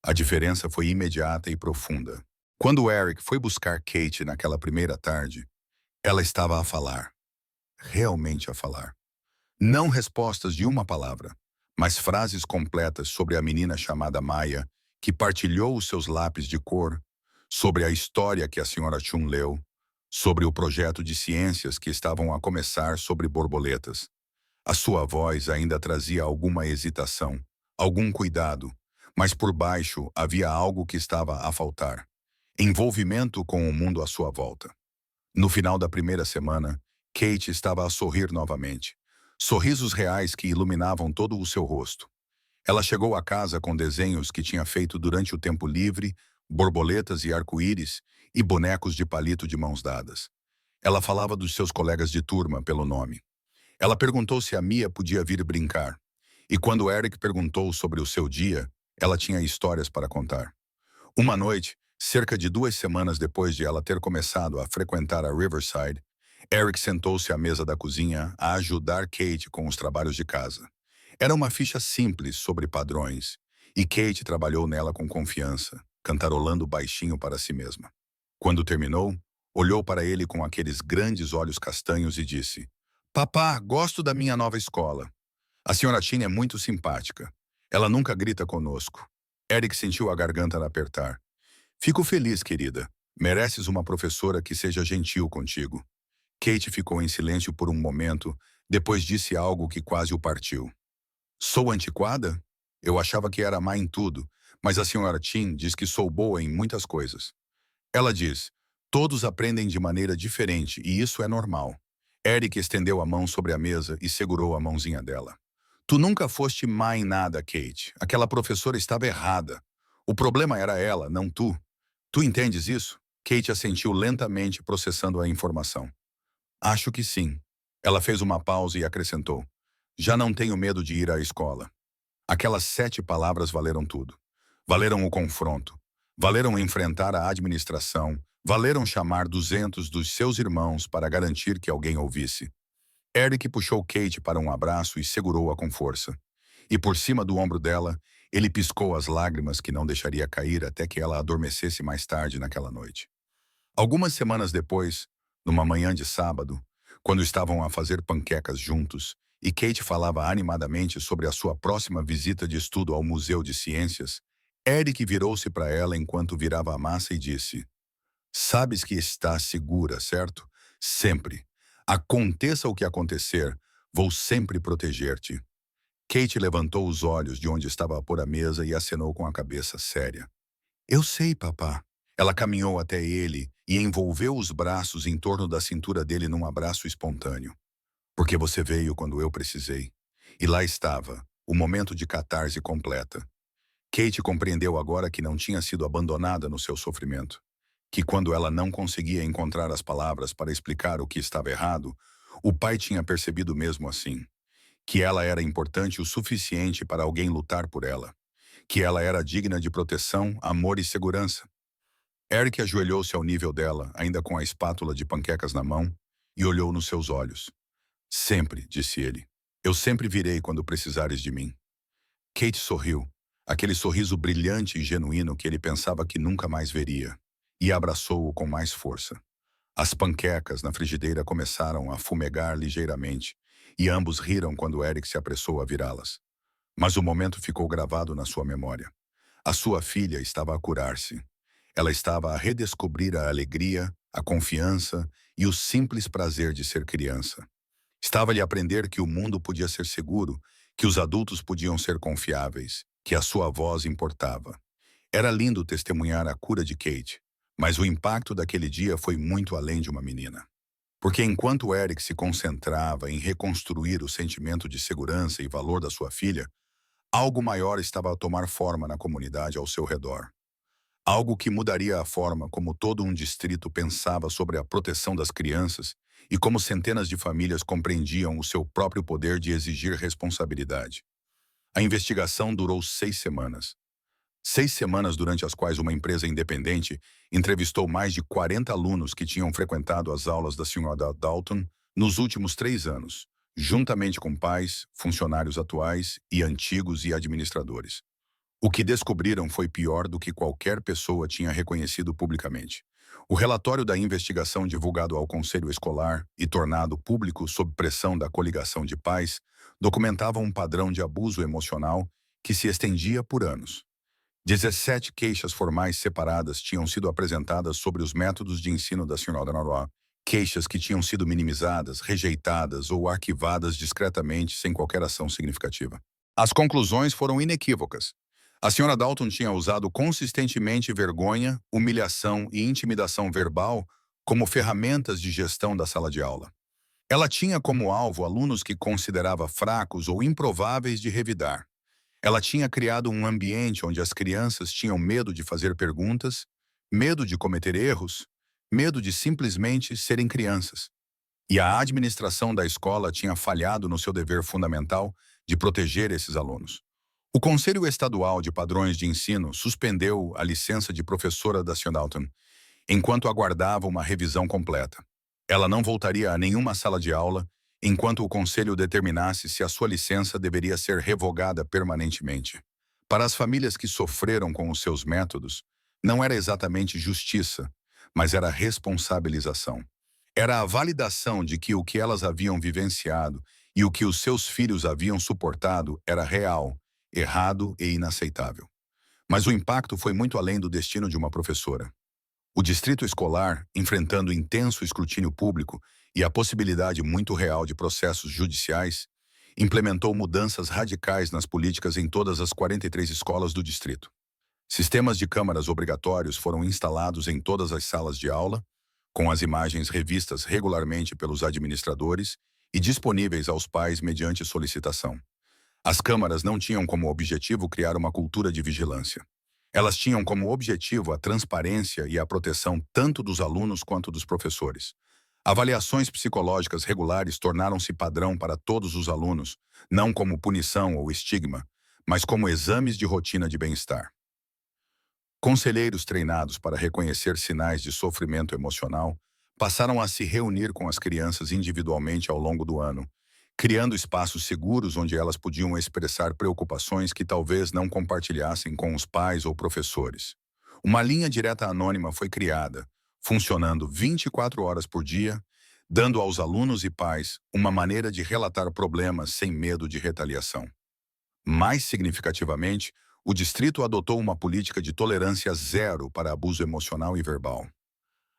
A diferença foi imediata e profunda. Quando Eric foi buscar Kate naquela primeira tarde, ela estava a falar. Realmente a falar. Não respostas de uma palavra, mas frases completas sobre a menina chamada Maya, que partilhou os seus lápis de cor, sobre a história que a senhora Chun leu, sobre o projeto de ciências que estavam a começar sobre borboletas. A sua voz ainda trazia alguma hesitação, algum cuidado, mas por baixo havia algo que estava a faltar: envolvimento com o mundo à sua volta. No final da primeira semana, Kate estava a sorrir novamente. Sorrisos reais que iluminavam todo o seu rosto. Ela chegou a casa com desenhos que tinha feito durante o tempo livre, borboletas e arco-íris e bonecos de palito de mãos dadas. Ela falava dos seus colegas de turma pelo nome. Ela perguntou se a Mia podia vir brincar. E quando Eric perguntou sobre o seu dia, ela tinha histórias para contar. Uma noite, cerca de 2 semanas depois de ela ter começado a frequentar a Riverside, Eric sentou-se à mesa da cozinha a ajudar Kate com os trabalhos de casa. Era uma ficha simples sobre padrões, e Kate trabalhou nela com confiança, cantarolando baixinho para si mesma. Quando terminou, olhou para ele com aqueles grandes olhos castanhos e disse: Papá, gosto da minha nova escola. A senhora Tina é muito simpática. Ela nunca grita conosco. Eric sentiu a garganta apertar. Fico feliz, querida. Mereces uma professora que seja gentil contigo. Kate ficou em silêncio por um momento, depois disse algo que quase o partiu. Sou antiquada? Eu achava que era má em tudo, mas a senhora Chin diz que sou boa em muitas coisas. Ela diz, todos aprendem de maneira diferente e isso é normal. Eric estendeu a mão sobre a mesa e segurou a mãozinha dela. Tu nunca foste má em nada, Kate. Aquela professora estava errada. O problema era ela, não tu. Tu entendes isso? Kate assentiu lentamente, processando a informação. Acho que sim. Ela fez uma pausa e acrescentou. Já não tenho medo de ir à escola. Aquelas 7 palavras valeram tudo. Valeram o confronto. Valeram enfrentar a administração. Valeram chamar 200 dos seus irmãos para garantir que alguém ouvisse. Eric puxou Kate para um abraço e segurou-a com força. E por cima do ombro dela, ele piscou as lágrimas que não deixaria cair até que ela adormecesse mais tarde naquela noite. Algumas semanas depois, numa manhã de sábado, quando estavam a fazer panquecas juntos, e Kate falava animadamente sobre a sua próxima visita de estudo ao Museu de Ciências, Eric virou-se para ela enquanto virava a massa e disse: Sabes que estás segura, certo? Sempre. Aconteça o que acontecer, vou sempre proteger-te. Kate levantou os olhos de onde estava a pôr a mesa e acenou com a cabeça séria. Eu sei, papá. Ela caminhou até ele e envolveu os braços em torno da cintura dele num abraço espontâneo. Porque você veio quando eu precisei. E lá estava, o momento de catarse completa. Kate compreendeu agora que não tinha sido abandonada no seu sofrimento. Que quando ela não conseguia encontrar as palavras para explicar o que estava errado, o pai tinha percebido mesmo assim. Que ela era importante o suficiente para alguém lutar por ela. Que ela era digna de proteção, amor e segurança. Eric ajoelhou-se ao nível dela, ainda com a espátula de panquecas na mão, e olhou nos seus olhos. Sempre, disse ele. Eu sempre virei quando precisares de mim. Kate sorriu, aquele sorriso brilhante e genuíno que ele pensava que nunca mais veria, e abraçou-o com mais força. As panquecas na frigideira começaram a fumegar ligeiramente, e ambos riram quando Eric se apressou a virá-las. Mas o momento ficou gravado na sua memória. A sua filha estava a curar-se. Ela estava a redescobrir a alegria, a confiança e o simples prazer de ser criança. Estava-lhe a aprender que o mundo podia ser seguro, que os adultos podiam ser confiáveis, que a sua voz importava. Era lindo testemunhar a cura de Kate, mas o impacto daquele dia foi muito além de uma menina. Porque enquanto Eric se concentrava em reconstruir o sentimento de segurança e valor da sua filha, algo maior estava a tomar forma na comunidade ao seu redor. Algo que mudaria a forma como todo um distrito pensava sobre a proteção das crianças e como centenas de famílias compreendiam o seu próprio poder de exigir responsabilidade. A investigação durou 6 semanas. 6 semanas durante as quais uma empresa independente entrevistou mais de 40 alunos que tinham frequentado as aulas da Sra. Dalton nos últimos 3 anos, juntamente com pais, funcionários atuais e antigos e administradores. O que descobriram foi pior do que qualquer pessoa tinha reconhecido publicamente. O relatório da investigação divulgado ao Conselho Escolar e tornado público sob pressão da coligação de pais documentavam um padrão de abuso emocional que se estendia por anos. 17 queixas formais separadas tinham sido apresentadas sobre os métodos de ensino da Sra. Noró, queixas que tinham sido minimizadas, rejeitadas ou arquivadas discretamente sem qualquer ação significativa. As conclusões foram inequívocas. A Sra. Dalton tinha usado consistentemente vergonha, humilhação e intimidação verbal como ferramentas de gestão da sala de aula. Ela tinha como alvo alunos que considerava fracos ou improváveis de revidar. Ela tinha criado um ambiente onde as crianças tinham medo de fazer perguntas, medo de cometer erros, medo de simplesmente serem crianças. E a administração da escola tinha falhado no seu dever fundamental de proteger esses alunos. O Conselho Estadual de Padrões de Ensino suspendeu a licença de professora da Sra. Dalton, enquanto aguardava uma revisão completa. Ela não voltaria a nenhuma sala de aula enquanto o conselho determinasse se a sua licença deveria ser revogada permanentemente. Para as famílias que sofreram com os seus métodos, não era exatamente justiça, mas era responsabilização. Era a validação de que o que elas haviam vivenciado e o que os seus filhos haviam suportado era real, errado e inaceitável. Mas o impacto foi muito além do destino de uma professora. O distrito escolar, enfrentando intenso escrutínio público e a possibilidade muito real de processos judiciais, implementou mudanças radicais nas políticas em todas as 43 escolas do distrito. Sistemas de câmaras obrigatórios foram instalados em todas as salas de aula, com as imagens revistas regularmente pelos administradores e disponíveis aos pais mediante solicitação. As câmaras não tinham como objetivo criar uma cultura de vigilância. Elas tinham como objetivo a transparência e a proteção tanto dos alunos quanto dos professores. Avaliações psicológicas regulares tornaram-se padrão para todos os alunos, não como punição ou estigma, mas como exames de rotina de bem-estar. Conselheiros treinados para reconhecer sinais de sofrimento emocional passaram a se reunir com as crianças individualmente ao longo do ano, criando espaços seguros onde elas podiam expressar preocupações que talvez não compartilhassem com os pais ou professores. Uma linha direta anônima foi criada, funcionando 24 horas por dia, dando aos alunos e pais uma maneira de relatar problemas sem medo de retaliação. Mais significativamente, o distrito adotou uma política de tolerância zero para abuso emocional e verbal.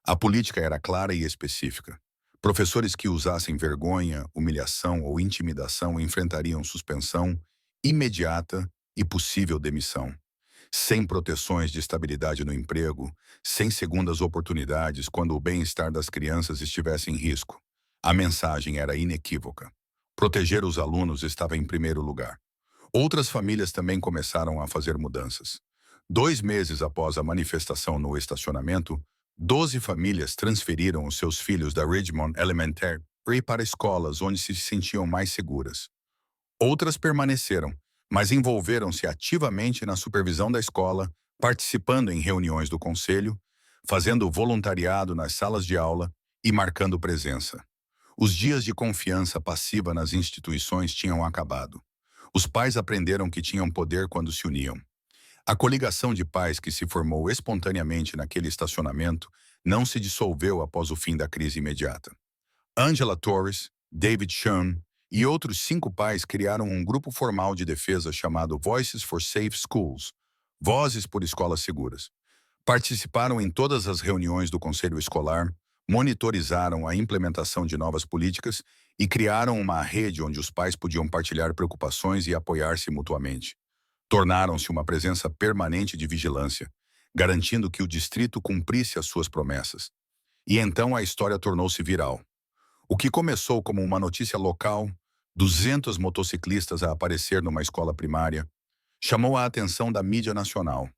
A política era clara e específica. Professores que usassem vergonha, humilhação ou intimidação enfrentariam suspensão imediata e possível demissão, sem proteções de estabilidade no emprego, sem segundas oportunidades quando o bem-estar das crianças estivesse em risco. A mensagem era inequívoca. Proteger os alunos estava em primeiro lugar. Outras famílias também começaram a fazer mudanças. 2 meses após a manifestação no estacionamento, 12 famílias transferiram os seus filhos da Ridgemont Elementary para escolas onde se sentiam mais seguras. Outras permaneceram, mas envolveram-se ativamente na supervisão da escola, participando em reuniões do conselho, fazendo voluntariado nas salas de aula e marcando presença. Os dias de confiança passiva nas instituições tinham acabado. Os pais aprenderam que tinham poder quando se uniam. A coligação de pais que se formou espontaneamente naquele estacionamento não se dissolveu após o fim da crise imediata. Angela Torres, David Schoen e outros 5 pais criaram um grupo formal de defesa chamado Voices for Safe Schools, Vozes por Escolas Seguras. Participaram em todas as reuniões do conselho escolar, monitorizaram a implementação de novas políticas e criaram uma rede onde os pais podiam partilhar preocupações e apoiar-se mutuamente. Tornaram-se uma presença permanente de vigilância, garantindo que o distrito cumprisse as suas promessas. E então a história tornou-se viral. O que começou como uma notícia local, 200 motociclistas a aparecer numa escola primária, chamou a atenção da mídia nacional.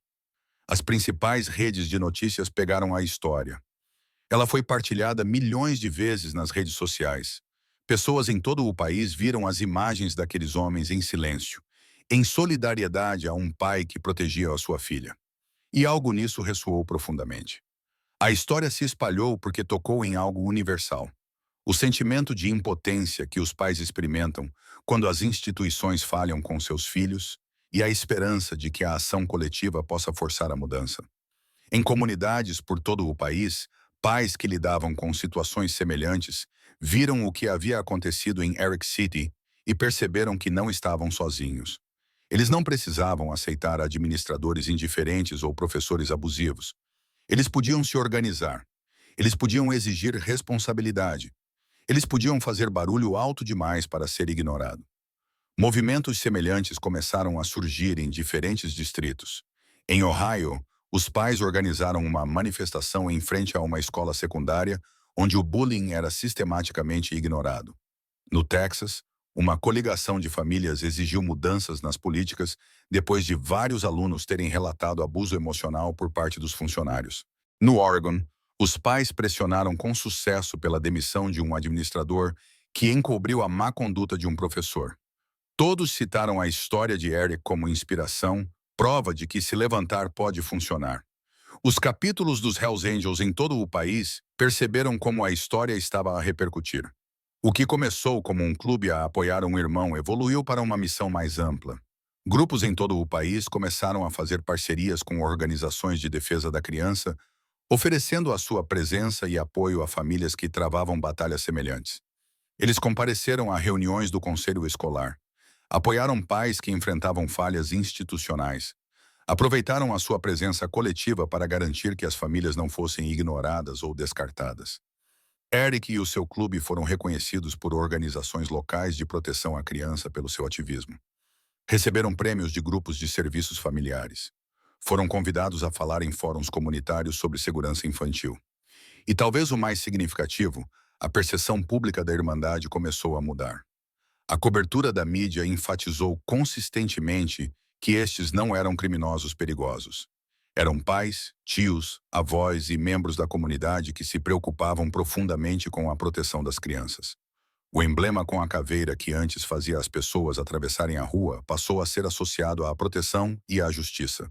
As principais redes de notícias pegaram a história. Ela foi partilhada milhões de vezes nas redes sociais. Pessoas em todo o país viram as imagens daqueles homens em silêncio, em solidariedade a um pai que protegia a sua filha. E algo nisso ressoou profundamente. A história se espalhou porque tocou em algo universal. O sentimento de impotência que os pais experimentam quando as instituições falham com seus filhos e a esperança de que a ação coletiva possa forçar a mudança. Em comunidades por todo o país, pais que lidavam com situações semelhantes viram o que havia acontecido em Eric City e perceberam que não estavam sozinhos. Eles não precisavam aceitar administradores indiferentes ou professores abusivos. Eles podiam se organizar. Eles podiam exigir responsabilidade. Eles podiam fazer barulho alto demais para ser ignorado. Movimentos semelhantes começaram a surgir em diferentes distritos. Em Ohio, os pais organizaram uma manifestação em frente a uma escola secundária onde o bullying era sistematicamente ignorado. No Texas, uma coligação de famílias exigiu mudanças nas políticas depois de vários alunos terem relatado abuso emocional por parte dos funcionários. No Oregon, os pais pressionaram com sucesso pela demissão de um administrador que encobriu a má conduta de um professor. Todos citaram a história de Eric como inspiração, prova de que se levantar pode funcionar. Os capítulos dos Hells Angels em todo o país perceberam como a história estava a repercutir. O que começou como um clube a apoiar um irmão evoluiu para uma missão mais ampla. Grupos em todo o país começaram a fazer parcerias com organizações de defesa da criança, oferecendo a sua presença e apoio a famílias que travavam batalhas semelhantes. Eles compareceram a reuniões do conselho escolar, apoiaram pais que enfrentavam falhas institucionais, aproveitaram a sua presença coletiva para garantir que as famílias não fossem ignoradas ou descartadas. Eric e o seu clube foram reconhecidos por organizações locais de proteção à criança pelo seu ativismo. Receberam prêmios de grupos de serviços familiares. Foram convidados a falar em fóruns comunitários sobre segurança infantil. E talvez o mais significativo, a percepção pública da Irmandade começou a mudar. A cobertura da mídia enfatizou consistentemente que estes não eram criminosos perigosos. Eram pais, tios, avós e membros da comunidade que se preocupavam profundamente com a proteção das crianças. O emblema com a caveira que antes fazia as pessoas atravessarem a rua passou a ser associado à proteção e à justiça.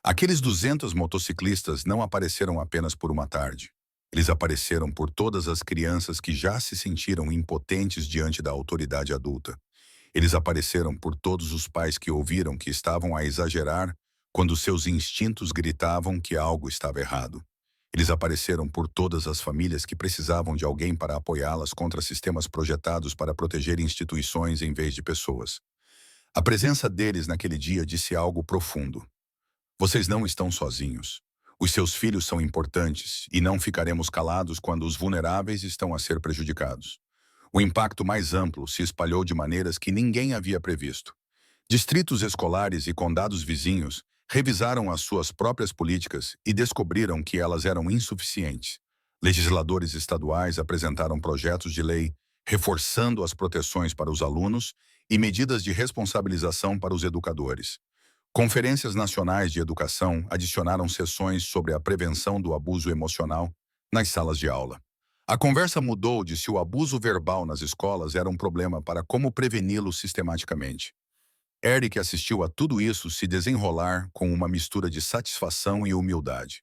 Aqueles 200 motociclistas não apareceram apenas por uma tarde. Eles apareceram por todas as crianças que já se sentiram impotentes diante da autoridade adulta. Eles apareceram por todos os pais que ouviram que estavam a exagerar quando seus instintos gritavam que algo estava errado. Eles apareceram por todas as famílias que precisavam de alguém para apoiá-las contra sistemas projetados para proteger instituições em vez de pessoas. A presença deles naquele dia disse algo profundo. Vocês não estão sozinhos. Os seus filhos são importantes e não ficaremos calados quando os vulneráveis estão a ser prejudicados. O impacto mais amplo se espalhou de maneiras que ninguém havia previsto. Distritos escolares e condados vizinhos revisaram as suas próprias políticas e descobriram que elas eram insuficientes. Legisladores estaduais apresentaram projetos de lei reforçando as proteções para os alunos e medidas de responsabilização para os educadores. Conferências nacionais de educação adicionaram sessões sobre a prevenção do abuso emocional nas salas de aula. A conversa mudou de se o abuso verbal nas escolas era um problema para como preveni-lo sistematicamente. Eric assistiu a tudo isso se desenrolar com uma mistura de satisfação e humildade.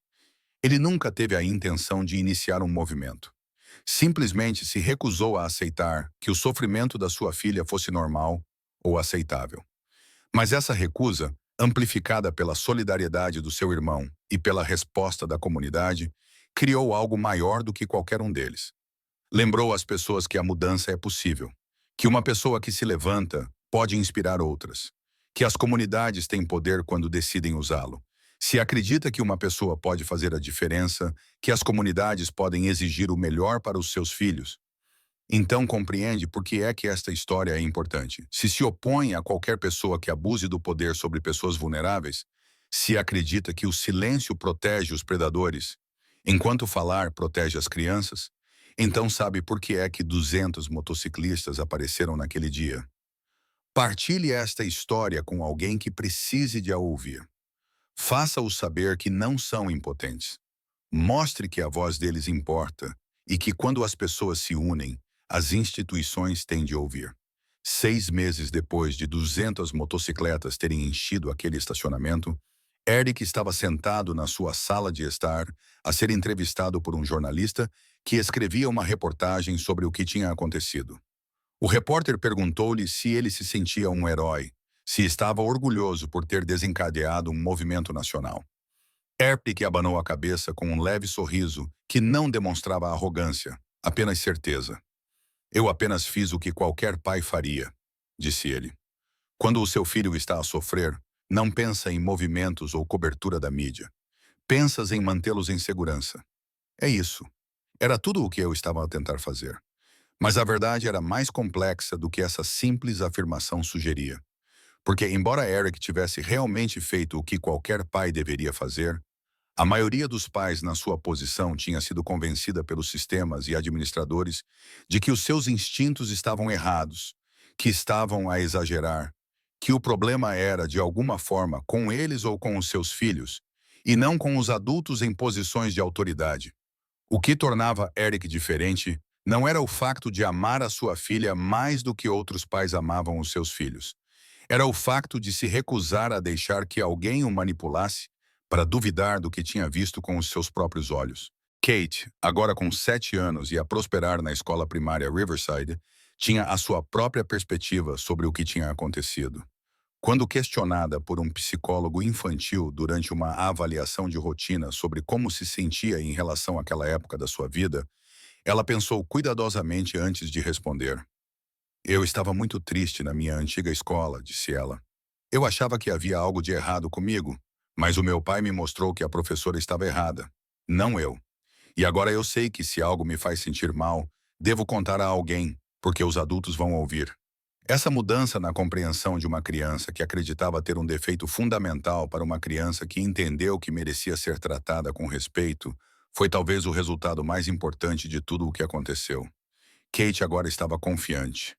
Ele nunca teve a intenção de iniciar um movimento. Simplesmente se recusou a aceitar que o sofrimento da sua filha fosse normal ou aceitável. Mas essa recusa, amplificada pela solidariedade do seu irmão e pela resposta da comunidade, criou algo maior do que qualquer um deles. Lembrou às pessoas que a mudança é possível, que uma pessoa que se levanta pode inspirar outras, que as comunidades têm poder quando decidem usá-lo. Se acredita que uma pessoa pode fazer a diferença, que as comunidades podem exigir o melhor para os seus filhos, então compreende por que é que esta história é importante. Se opõe a qualquer pessoa que abuse do poder sobre pessoas vulneráveis, se acredita que o silêncio protege os predadores, enquanto falar protege as crianças, então sabe por que é que 200 motociclistas apareceram naquele dia. Partilhe esta história com alguém que precise de a ouvir. Faça-os saber que não são impotentes. Mostre que a voz deles importa e que quando as pessoas se unem, as instituições têm de ouvir. 6 meses depois de 200 motocicletas terem enchido aquele estacionamento, Eric estava sentado na sua sala de estar a ser entrevistado por um jornalista que escrevia uma reportagem sobre o que tinha acontecido. O repórter perguntou-lhe se ele se sentia um herói, se estava orgulhoso por ter desencadeado um movimento nacional. Eric abanou a cabeça com um leve sorriso que não demonstrava arrogância, apenas certeza. Eu apenas fiz o que qualquer pai faria. disse ele. Quando o seu filho está a sofrer, não pensa em movimentos ou cobertura da mídia. Pensas em mantê-los em segurança. É isso. Era tudo o que eu estava a tentar fazer. Mas a verdade era mais complexa do que essa simples afirmação sugeria. Porque, embora Eric tivesse realmente feito o que qualquer pai deveria fazer, a maioria dos pais na sua posição tinha sido convencida pelos sistemas e administradores de que os seus instintos estavam errados, que estavam a exagerar, que o problema era, de alguma forma, com eles ou com os seus filhos, e não com os adultos em posições de autoridade. O que tornava Eric diferente não era o facto de amar a sua filha mais do que outros pais amavam os seus filhos. Era o facto de se recusar a deixar que alguém o manipulasse para duvidar do que tinha visto com os seus próprios olhos. Kate, agora com 7 anos e a prosperar na escola primária Riverside, tinha a sua própria perspectiva sobre o que tinha acontecido. Quando questionada por um psicólogo infantil durante uma avaliação de rotina sobre como se sentia em relação àquela época da sua vida, ela pensou cuidadosamente antes de responder. Eu estava muito triste na minha antiga escola, disse ela. Eu achava que havia algo de errado comigo, mas o meu pai me mostrou que a professora estava errada, não eu. E agora eu sei que se algo me faz sentir mal, devo contar a alguém, porque os adultos vão ouvir. Essa mudança na compreensão de uma criança que acreditava ter um defeito fundamental para uma criança que entendeu que merecia ser tratada com respeito foi talvez o resultado mais importante de tudo o que aconteceu. Kate agora estava confiante.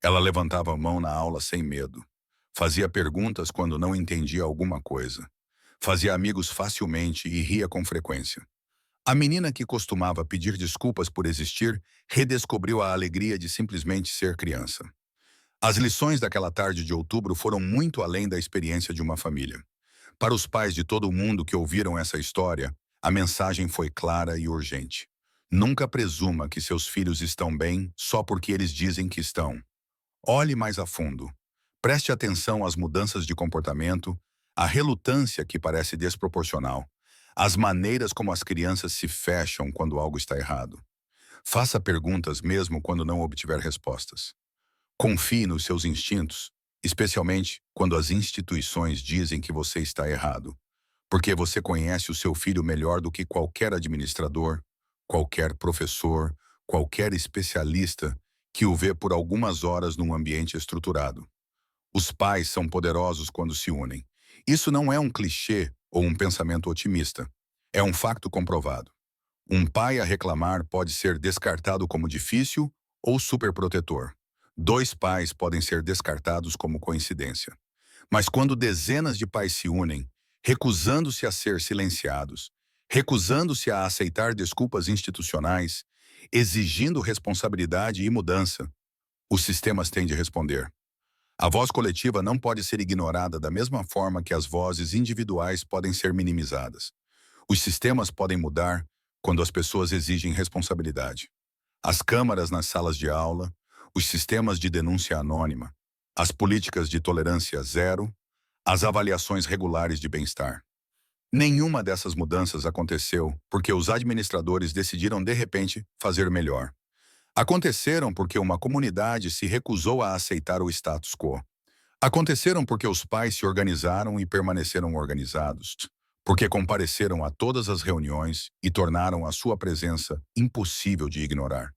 Ela levantava a mão na aula sem medo. Fazia perguntas quando não entendia alguma coisa. Fazia amigos facilmente e ria com frequência. A menina que costumava pedir desculpas por existir redescobriu a alegria de simplesmente ser criança. As lições daquela tarde de outubro foram muito além da experiência de uma família. Para os pais de todo o mundo que ouviram essa história, a mensagem foi clara e urgente. Nunca presuma que seus filhos estão bem só porque eles dizem que estão. Olhe mais a fundo. Preste atenção às mudanças de comportamento, à relutância que parece desproporcional, às maneiras como as crianças se fecham quando algo está errado. Faça perguntas mesmo quando não obtiver respostas. Confie nos seus instintos, especialmente quando as instituições dizem que você está errado, porque você conhece o seu filho melhor do que qualquer administrador, qualquer professor, qualquer especialista que o vê por algumas horas num ambiente estruturado. Os pais são poderosos quando se unem. Isso não é um clichê ou um pensamento otimista. É um facto comprovado. Um pai a reclamar pode ser descartado como difícil ou superprotetor. Dois pais podem ser descartados como coincidência. Mas quando dezenas de pais se unem, recusando-se a ser silenciados, recusando-se a aceitar desculpas institucionais, exigindo responsabilidade e mudança, os sistemas têm de responder. A voz coletiva não pode ser ignorada da mesma forma que as vozes individuais podem ser minimizadas. Os sistemas podem mudar quando as pessoas exigem responsabilidade. As câmaras nas salas de aula, os sistemas de denúncia anônima, as políticas de tolerância zero, as avaliações regulares de bem-estar. Nenhuma dessas mudanças aconteceu porque os administradores decidiram de repente fazer melhor. Aconteceram porque uma comunidade se recusou a aceitar o status quo. Aconteceram porque os pais se organizaram e permaneceram organizados, porque compareceram a todas as reuniões e tornaram a sua presença impossível de ignorar.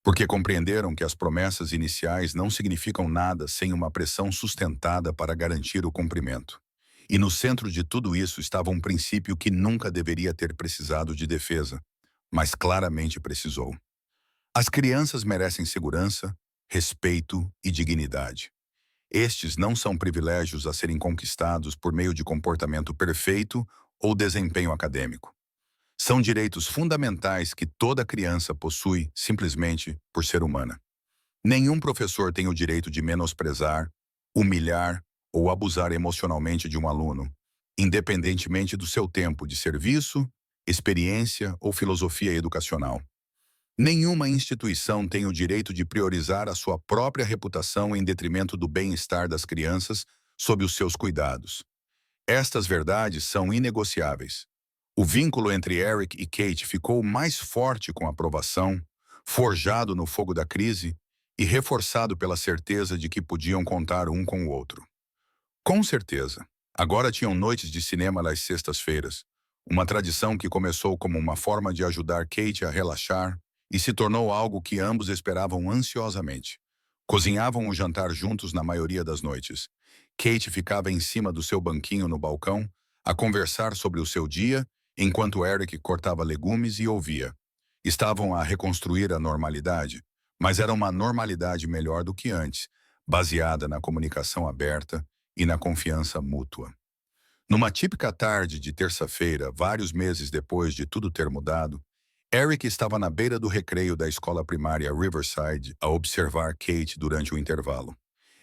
Porque compreenderam que as promessas iniciais não significam nada sem uma pressão sustentada para garantir o cumprimento. E no centro de tudo isso estava um princípio que nunca deveria ter precisado de defesa, mas claramente precisou. As crianças merecem segurança, respeito e dignidade. Estes não são privilégios a serem conquistados por meio de comportamento perfeito ou desempenho acadêmico. São direitos fundamentais que toda criança possui simplesmente por ser humana. Nenhum professor tem o direito de menosprezar, humilhar ou abusar emocionalmente de um aluno, independentemente do seu tempo de serviço, experiência ou filosofia educacional. Nenhuma instituição tem o direito de priorizar a sua própria reputação em detrimento do bem-estar das crianças sob os seus cuidados. Estas verdades são inegociáveis. O vínculo entre Eric e Kate ficou mais forte com a aprovação, forjado no fogo da crise, e reforçado pela certeza de que podiam contar um com o outro. Com certeza. Agora tinham noites de cinema nas sextas-feiras, uma tradição que começou como uma forma de ajudar Kate a relaxar e se tornou algo que ambos esperavam ansiosamente. Cozinhavam o jantar juntos na maioria das noites. Kate ficava em cima do seu banquinho no balcão, a conversar sobre o seu dia, enquanto Eric cortava legumes e ouvia. Estavam a reconstruir a normalidade, mas era uma normalidade melhor do que antes, baseada na comunicação aberta e na confiança mútua. Numa típica tarde de terça-feira, vários meses depois de tudo ter mudado, Eric estava na beira do recreio da escola primária Riverside a observar Kate durante o intervalo.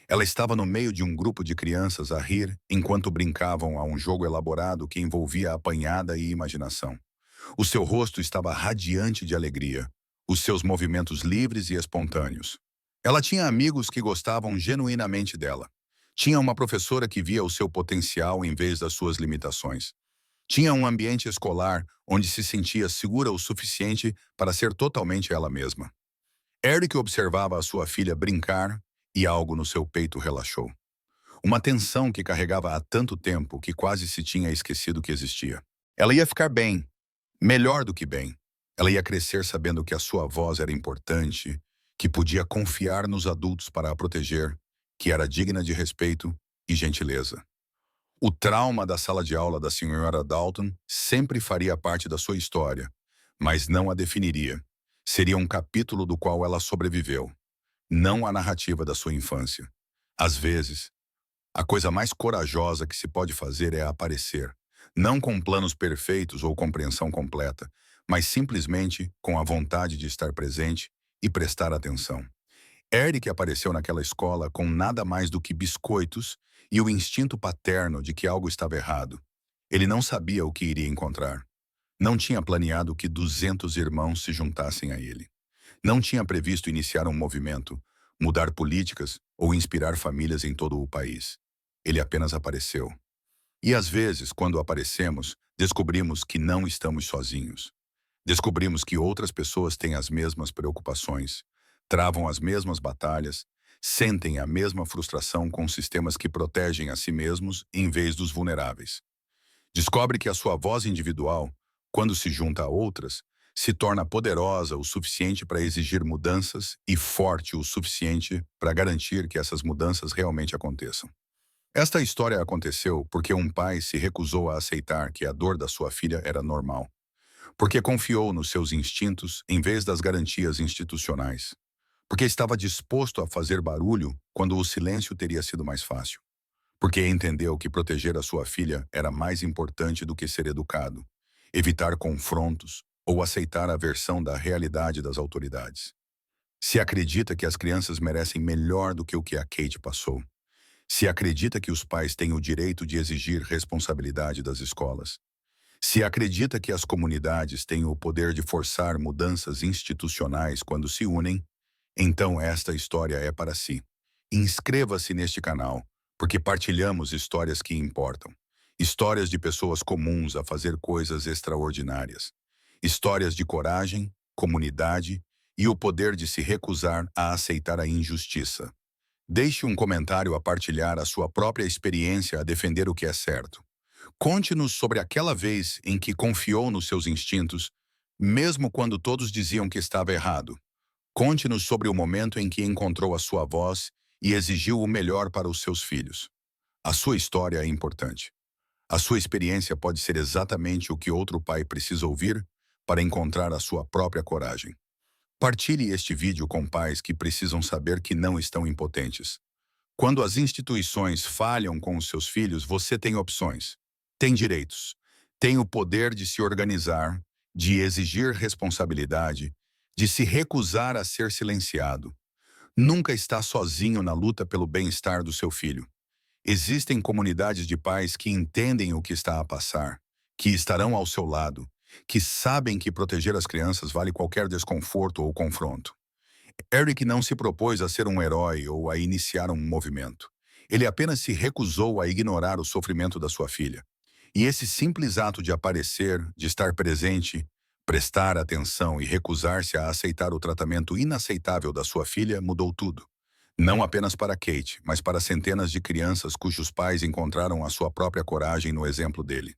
Ela estava no meio de um grupo de crianças a rir enquanto brincavam a um jogo elaborado que envolvia apanhada e imaginação. O seu rosto estava radiante de alegria, os seus movimentos livres e espontâneos. Ela tinha amigos que gostavam genuinamente dela. Tinha uma professora que via o seu potencial em vez das suas limitações. Tinha um ambiente escolar onde se sentia segura o suficiente para ser totalmente ela mesma. Eric observava a sua filha brincar e algo no seu peito relaxou. Uma tensão que carregava há tanto tempo que quase se tinha esquecido que existia. Ela ia ficar bem, melhor do que bem. Ela ia crescer sabendo que a sua voz era importante, que podia confiar nos adultos para a proteger, que era digna de respeito e gentileza. O trauma da sala de aula da senhora Dalton sempre faria parte da sua história, mas não a definiria. Seria um capítulo do qual ela sobreviveu, não a narrativa da sua infância. Às vezes, a coisa mais corajosa que se pode fazer é aparecer, não com planos perfeitos ou compreensão completa, mas simplesmente com a vontade de estar presente e prestar atenção. Eric apareceu naquela escola com nada mais do que biscoitos e o instinto paterno de que algo estava errado. Ele não sabia o que iria encontrar. Não tinha planeado que 200 irmãos se juntassem a ele. Não tinha previsto iniciar um movimento, mudar políticas ou inspirar famílias em todo o país. Ele apenas apareceu. E às vezes, quando aparecemos, descobrimos que não estamos sozinhos. Descobrimos que outras pessoas têm as mesmas preocupações, travam as mesmas batalhas, sentem a mesma frustração com sistemas que protegem a si mesmos em vez dos vulneráveis. Descobre que a sua voz individual, quando se junta a outras, se torna poderosa o suficiente para exigir mudanças e forte o suficiente para garantir que essas mudanças realmente aconteçam. Esta história aconteceu porque um pai se recusou a aceitar que a dor da sua filha era normal, porque confiou nos seus instintos em vez das garantias institucionais, porque estava disposto a fazer barulho quando o silêncio teria sido mais fácil, porque entendeu que proteger a sua filha era mais importante do que ser educado, evitar confrontos ou aceitar a versão da realidade das autoridades. Se acredita que as crianças merecem melhor do que o que a Kate passou. Se acredita que os pais têm o direito de exigir responsabilidade das escolas. Se acredita que as comunidades têm o poder de forçar mudanças institucionais quando se unem, então esta história é para si. Inscreva-se neste canal, porque partilhamos histórias que importam. Histórias de pessoas comuns a fazer coisas extraordinárias. Histórias de coragem, comunidade e o poder de se recusar a aceitar a injustiça. Deixe um comentário a partilhar a sua própria experiência a defender o que é certo. Conte-nos sobre aquela vez em que confiou nos seus instintos, mesmo quando todos diziam que estava errado. Conte-nos sobre o momento em que encontrou a sua voz e exigiu o melhor para os seus filhos. A sua história é importante. A sua experiência pode ser exatamente o que outro pai precisa ouvir para encontrar a sua própria coragem. Partilhe este vídeo com pais que precisam saber que não estão impotentes. Quando as instituições falham com os seus filhos, você tem opções. Tem direitos. Tem o poder de se organizar, de exigir responsabilidade, de se recusar a ser silenciado. Nunca está sozinho na luta pelo bem-estar do seu filho. Existem comunidades de pais que entendem o que está a passar, que estarão ao seu lado, que sabem que proteger as crianças vale qualquer desconforto ou confronto. Eric não se propôs a ser um herói ou a iniciar um movimento. Ele apenas se recusou a ignorar o sofrimento da sua filha. E esse simples ato de aparecer, de estar presente, Prestar atenção e recusar-se a aceitar o tratamento inaceitável da sua filha mudou tudo. Não apenas para Kate, mas para centenas de crianças cujos pais encontraram a sua própria coragem no exemplo dele.